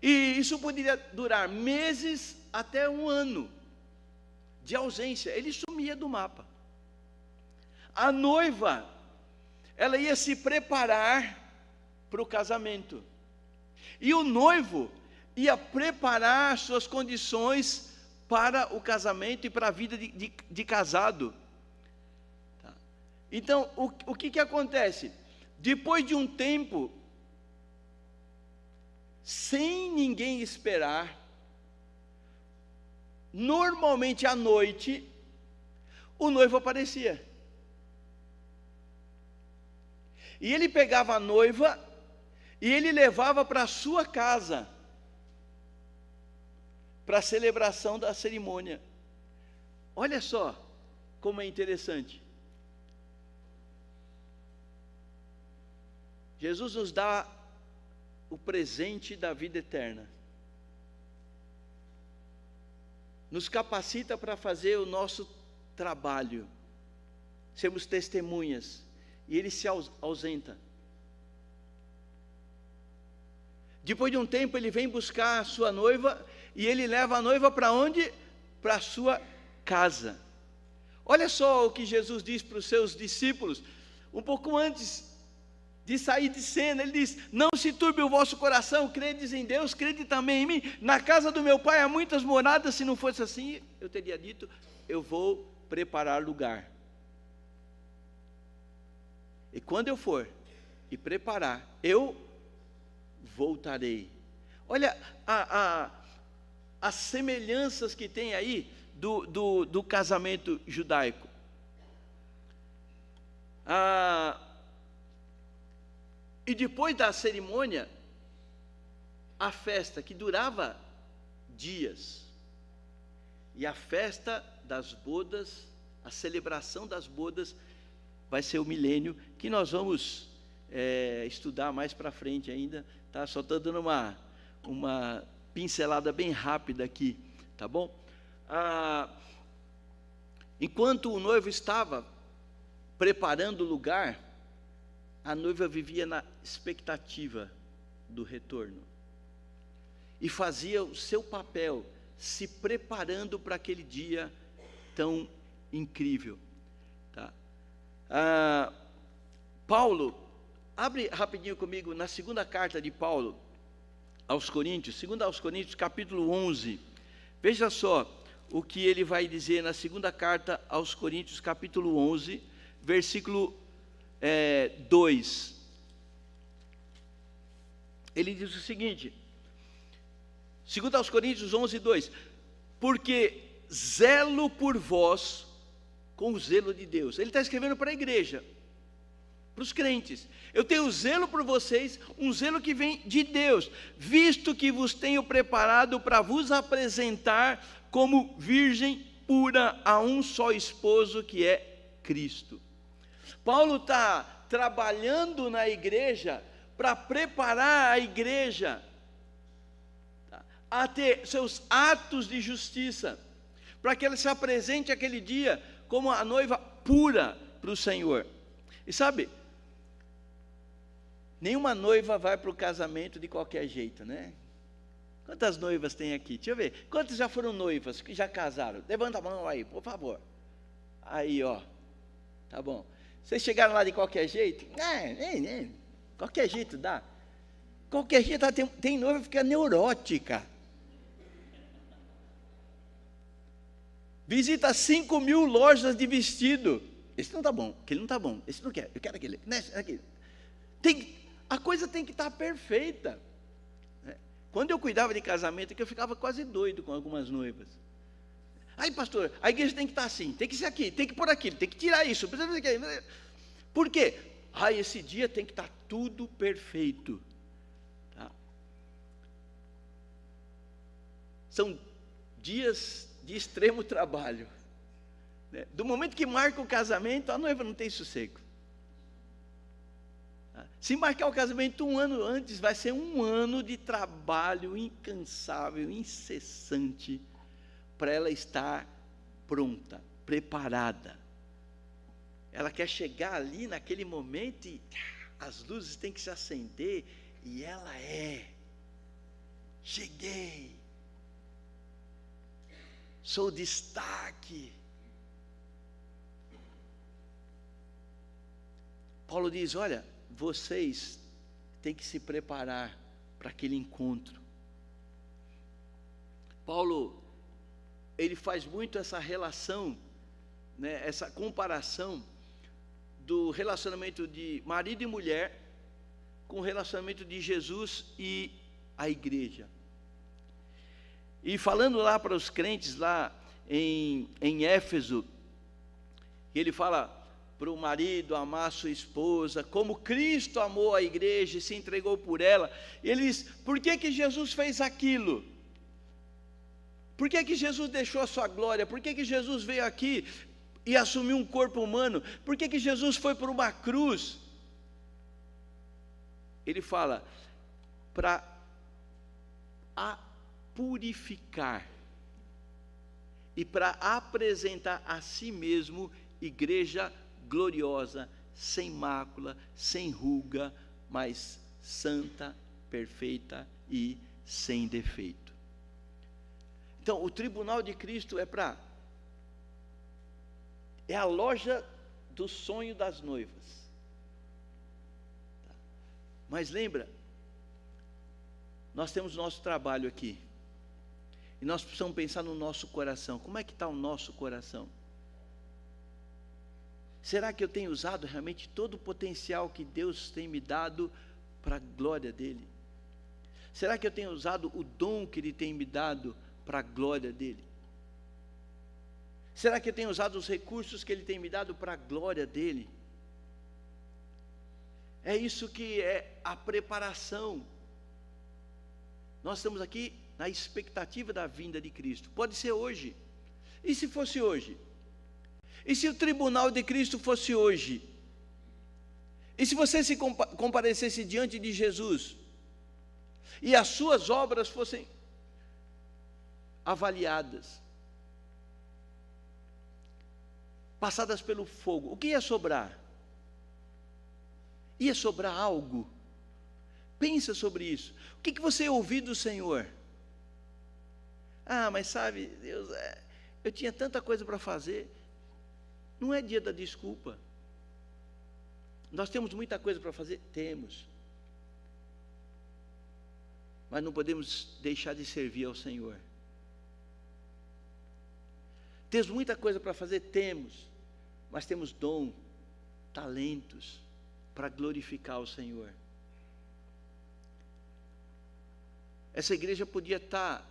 A: E isso poderia durar meses até um ano de ausência, ele sumia do mapa. A noiva, ela ia se preparar para o casamento, e o noivo ia preparar suas condições para o casamento e para a vida de casado. Tá? Então, o que acontece? Depois de um tempo, sem ninguém esperar, normalmente à noite, o noivo aparecia. E ele pegava a noiva e ele levava para a sua casa, para a celebração da cerimônia. Olha só como é interessante. Jesus nos dá o presente da vida eterna. Nos capacita para fazer o nosso trabalho, sermos testemunhas, e ele se ausenta. Depois de um tempo ele vem buscar a sua noiva, e ele leva a noiva para onde? Para a sua casa. Olha só o que Jesus diz para os seus discípulos, um pouco antes de sair de cena, ele diz: não se turbe o vosso coração, credes em Deus, crede também em mim, na casa do meu pai há muitas moradas, se não fosse assim, eu teria dito, eu vou preparar lugar. E quando eu for e preparar, eu voltarei. Olha as semelhanças que tem aí do casamento judaico. E depois da cerimônia, a festa que durava dias, e a festa das bodas, a celebração das bodas, vai ser o milênio, que nós vamos estudar mais para frente ainda, tá? Só estou dando uma pincelada bem rápida aqui, tá bom? Enquanto o noivo estava preparando o lugar, a noiva vivia na expectativa do retorno, e fazia o seu papel, se preparando para aquele dia tão incrível, tá? Paulo, Abre rapidinho comigo na segunda carta de Paulo aos Coríntios, 2 aos Coríntios, capítulo 11. Veja só o que ele vai dizer na segunda carta aos Coríntios, capítulo 11, versículo 2. Ele diz o seguinte, 2 aos Coríntios 11, 2. Porque zelo por vós com o zelo de Deus. Ele está escrevendo para a igreja, para os crentes. Eu tenho zelo por vocês, um zelo que vem de Deus, visto que vos tenho preparado para vos apresentar como virgem pura a um só esposo, que é Cristo. Paulo está trabalhando na igreja para preparar a igreja a ter seus atos de justiça, para que ela se apresente aquele dia como a noiva pura para o Senhor. E sabe, nenhuma noiva vai para o casamento de qualquer jeito, né? Quantas noivas tem aqui? Deixa eu ver. Quantas já foram noivas, que já casaram? Levanta a mão aí, por favor. Aí, ó. Tá bom. Vocês chegaram lá de qualquer jeito? Qualquer jeito dá. Qualquer jeito tem noiva que fica neurótica. Visita 5.000 lojas de vestido. Esse não está bom, aquele não está bom, esse não quer, eu quero aquele. A coisa tem que estar perfeita. Quando eu cuidava de casamento, eu ficava quase doido com algumas noivas. Aí, pastor, a igreja tem que estar assim, tem que ser aqui, tem que pôr aquilo, tem que tirar isso. Por quê? Esse dia tem que estar tudo perfeito. Tá? São dias de extremo trabalho. Do momento que marca o casamento, a noiva não tem sossego. Se marcar o casamento 1 ano antes, vai ser 1 ano de trabalho incansável, incessante, para ela estar pronta, preparada. Ela quer chegar ali naquele momento e as luzes têm que se acender, e ela cheguei, sou destaque. Paulo diz, olha, vocês têm que se preparar para aquele encontro. Paulo, ele faz muito essa relação, né, essa comparação do relacionamento de marido e mulher com o relacionamento de Jesus e a igreja. E falando lá para os crentes lá em Éfeso, ele fala para o marido amar sua esposa, como Cristo amou a igreja e se entregou por ela. E ele diz, por que Jesus fez aquilo? Por que Jesus deixou a sua glória? Por que Jesus veio aqui e assumiu um corpo humano? Por que Jesus foi por uma cruz? Ele fala, para purificar e para apresentar a si mesmo igreja gloriosa, sem mácula, sem ruga, mas santa, perfeita e sem defeito. Então, o tribunal de Cristo é a loja do sonho das noivas. Mas lembra, nós temos nosso trabalho aqui, e nós precisamos pensar no nosso coração. Como é que está o nosso coração? Será que eu tenho usado realmente todo o potencial que Deus tem me dado para a glória dEle? Será que eu tenho usado o dom que Ele tem me dado para a glória dEle? Será que eu tenho usado os recursos que Ele tem me dado para a glória dEle? É isso que é a preparação. Nós estamos aqui na expectativa da vinda de Cristo. Pode ser hoje. E se fosse hoje? E se o tribunal de Cristo fosse hoje? E se você se comparecesse diante de Jesus e as suas obras fossem avaliadas, passadas pelo fogo, o que ia sobrar? Ia sobrar algo? Pensa sobre isso. O que você ouviu do Senhor? Mas sabe, Deus, eu tinha tanta coisa para fazer. Não é dia da desculpa. Nós temos muita coisa para fazer? Temos. Mas não podemos deixar de servir ao Senhor. Temos muita coisa para fazer? Temos. Mas temos dom, talentos para glorificar o Senhor. Essa igreja podia estar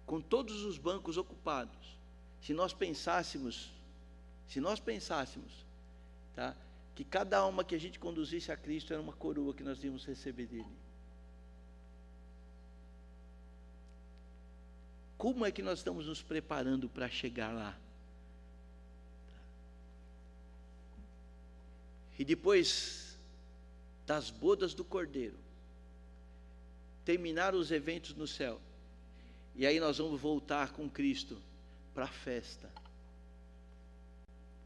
A: com todos os bancos ocupados, se nós pensássemos, tá, que cada alma que a gente conduzisse a Cristo era uma coroa que nós íamos receber dele. Como é que nós estamos nos preparando para chegar lá? E depois das bodas do Cordeiro, terminar os eventos no céu, e aí nós vamos voltar com Cristo para a festa,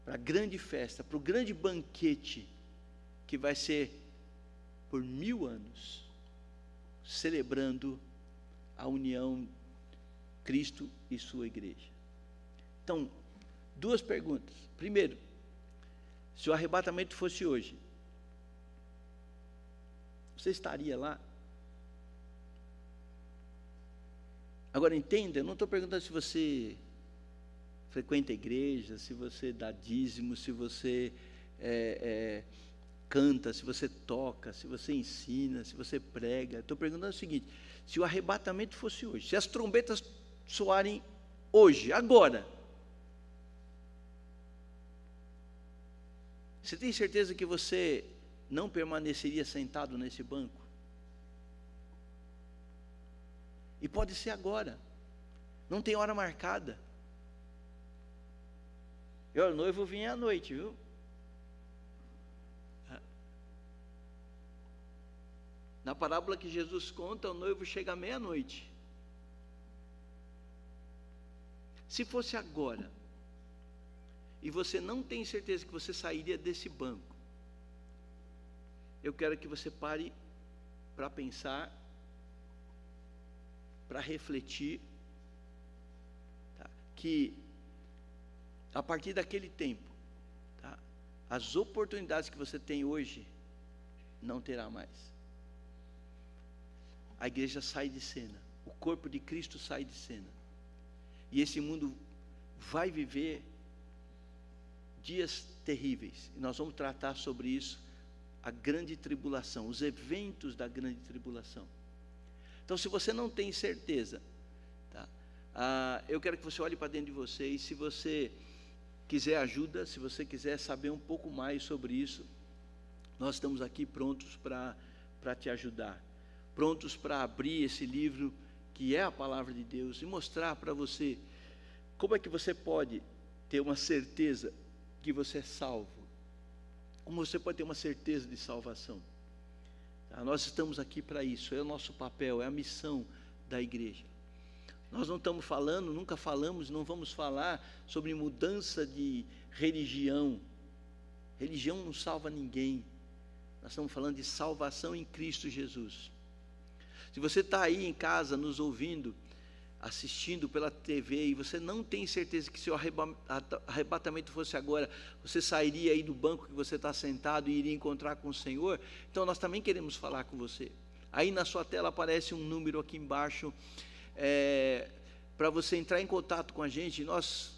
A: para a grande festa, para o grande banquete, que vai ser por 1000 anos, celebrando a união Cristo e sua igreja. Então, 2 perguntas. Primeiro, se o arrebatamento fosse hoje, você estaria lá? Agora entenda, eu não estou perguntando se você frequenta a igreja, se você dá dízimo, se você canta, se você toca, se você ensina, se você prega. Estou perguntando o seguinte: se o arrebatamento fosse hoje, se as trombetas soarem hoje, agora, você tem certeza que você não permaneceria sentado nesse banco? E pode ser agora, não tem hora marcada. O noivo vinha à noite, viu? Na parábola que Jesus conta, o noivo chega à meia-noite. Se fosse agora, e você não tem certeza que você sairia desse banco, eu quero que você pare para pensar, para refletir, tá, que a partir daquele tempo, tá, as oportunidades que você tem hoje, não terá mais. A igreja sai de cena, o corpo de Cristo sai de cena, e esse mundo vai viver dias terríveis, e nós vamos tratar sobre isso, a grande tribulação, os eventos da grande tribulação. Então, se você não tem certeza, tá, eu quero que você olhe para dentro de você, e se você quiser ajuda, se você quiser saber um pouco mais sobre isso, nós estamos aqui prontos para te ajudar, prontos para abrir esse livro, que é a palavra de Deus, e mostrar para você como é que você pode ter uma certeza que você é salvo, como você pode ter uma certeza de salvação. Nós estamos aqui para isso, é o nosso papel, é a missão da igreja. Nós não estamos falando, nunca falamos, não vamos falar sobre mudança de religião. Religião não salva ninguém. Nós estamos falando de salvação em Cristo Jesus. Se você está aí em casa nos ouvindo, assistindo pela TV, e você não tem certeza que se o arrebatamento fosse agora, você sairia aí do banco que você está sentado e iria encontrar com o Senhor, então nós também queremos falar com você. Aí na sua tela aparece um número aqui embaixo, para você entrar em contato com a gente, nós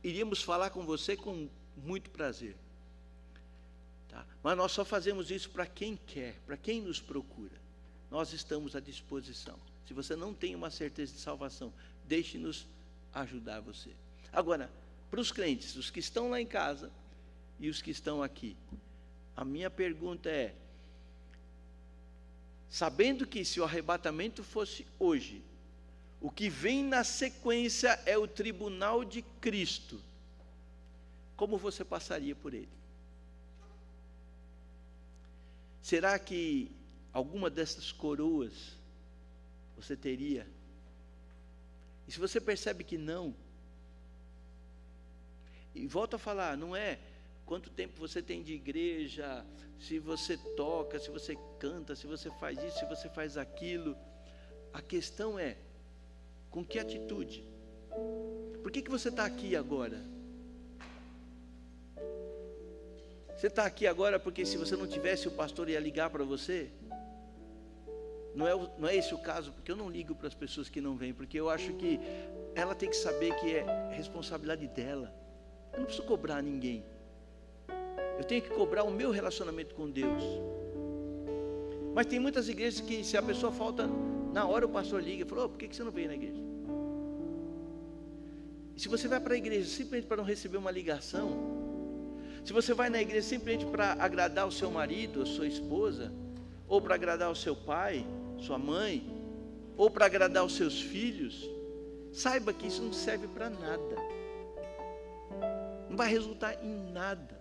A: iríamos falar com você com muito prazer. Tá? Mas nós só fazemos isso para quem quer, para quem nos procura. Nós estamos à disposição. Se você não tem uma certeza de salvação, deixe-nos ajudar você. Agora, para os crentes, os que estão lá em casa e os que estão aqui, a minha pergunta é: sabendo que se o arrebatamento fosse hoje, o que vem na sequência é o tribunal de Cristo, como você passaria por ele? Será que alguma dessas coroas você teria? E se você percebe que não, e volto a falar, não é quanto tempo você tem de igreja, se você toca, se você canta, se você faz isso, se você faz aquilo. A questão é, com que atitude? Por que você está aqui agora? Você está aqui agora porque se você não tivesse, o pastor ia ligar para você? Não é esse o caso, porque eu não ligo para as pessoas que não vêm, porque eu acho que ela tem que saber que é responsabilidade dela. Eu não preciso cobrar ninguém. Eu tenho que cobrar o meu relacionamento com Deus. Mas tem muitas igrejas que, se a pessoa falta, na hora o pastor liga e fala: por que você não veio na igreja? E se você vai para a igreja simplesmente para não receber uma ligação, se você vai na igreja simplesmente para agradar o seu marido, a sua esposa, ou para agradar o seu pai, sua mãe, ou para agradar os seus filhos, saiba que isso não serve para nada. Não vai resultar em nada.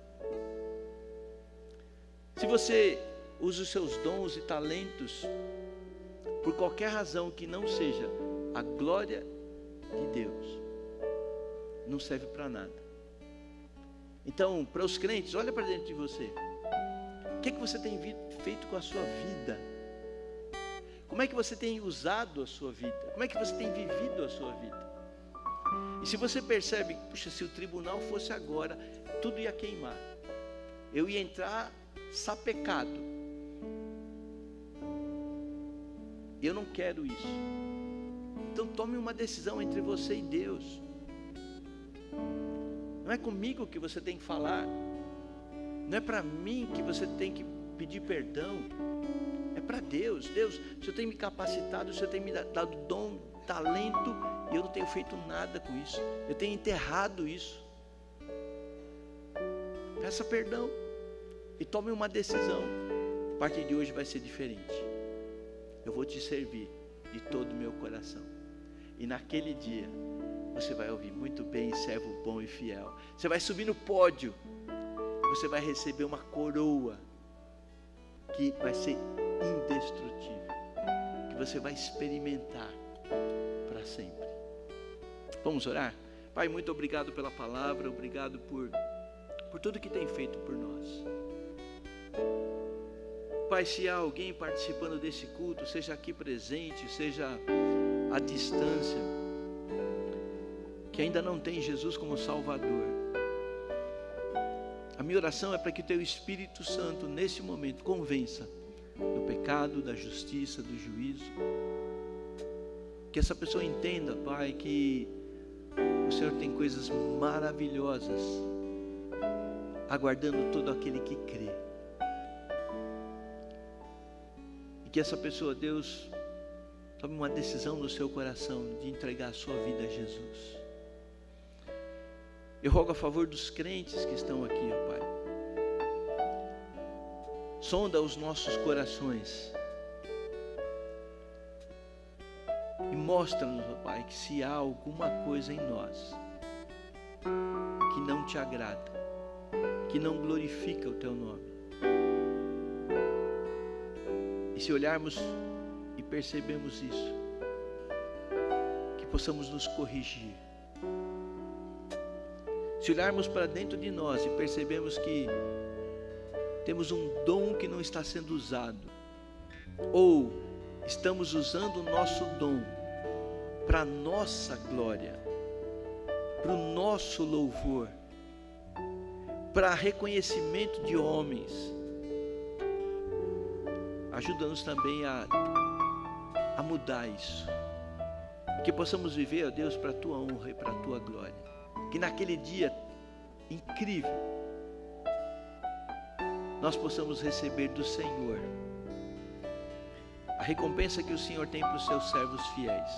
A: Se você usa os seus dons e talentos por qualquer razão que não seja a glória de Deus, não serve para nada. Então, para os crentes, olha para dentro de você. O que você tem feito com a sua vida? Como é que você tem usado a sua vida? Como é que você tem vivido a sua vida? E se você percebe, puxa, se o tribunal fosse agora, tudo ia queimar. Eu ia entrar sapecado. Eu não quero isso. Então tome uma decisão entre você e Deus. Não é comigo que você tem que falar. Não é para mim que você tem que pedir perdão. É para Deus. Deus, o Senhor tem me capacitado, o Senhor tem me dado dom, talento, e eu não tenho feito nada com isso. Eu tenho enterrado isso. Peça perdão e tome uma decisão. A partir de hoje vai ser diferente. Eu vou te servir de todo o meu coração. E naquele dia você vai ouvir: muito bem, servo bom e fiel. Você vai subir no pódio. Você vai receber uma coroa que vai ser indestrutível, que você vai experimentar para sempre. Vamos orar? Pai, muito obrigado pela palavra, obrigado por tudo que tem feito por nós. Pai, se há alguém participando desse culto, seja aqui presente, seja à distância, que ainda não tem Jesus como Salvador, a minha oração é para que o Teu Espírito Santo, nesse momento, convença do pecado, da justiça, do juízo. Que essa pessoa entenda, Pai, que o Senhor tem coisas maravilhosas aguardando todo aquele que crê. E que essa pessoa, Deus, tome uma decisão no seu coração de entregar a sua vida a Jesus. Eu rogo a favor dos crentes que estão aqui, ó Pai. Sonda os nossos corações e mostra-nos, ó Pai, que se há alguma coisa em nós que não te agrada, que não glorifica o Teu nome. E se olharmos e percebemos isso, que possamos nos corrigir. Se olharmos para dentro de nós e percebemos que temos um dom que não está sendo usado, ou estamos usando o nosso dom para a nossa glória, para o nosso louvor, para reconhecimento de homens, ajuda-nos também a mudar isso, que possamos viver, ó Deus, para a Tua honra e para a Tua glória. Que naquele dia incrível nós possamos receber do Senhor a recompensa que o Senhor tem para os seus servos fiéis,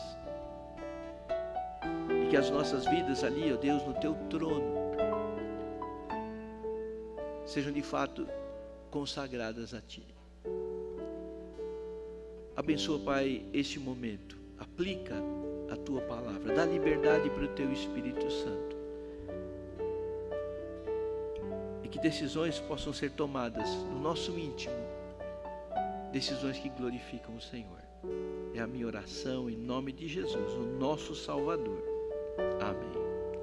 A: e que as nossas vidas ali, ó Deus, no Teu trono sejam de fato consagradas a Ti. Abençoa, Pai, este momento, aplica a Tua palavra, dá liberdade para o Teu Espírito Santo, e que decisões possam ser tomadas no nosso íntimo, decisões que glorificam o Senhor. É a minha oração em nome de Jesus, o nosso Salvador. Amém.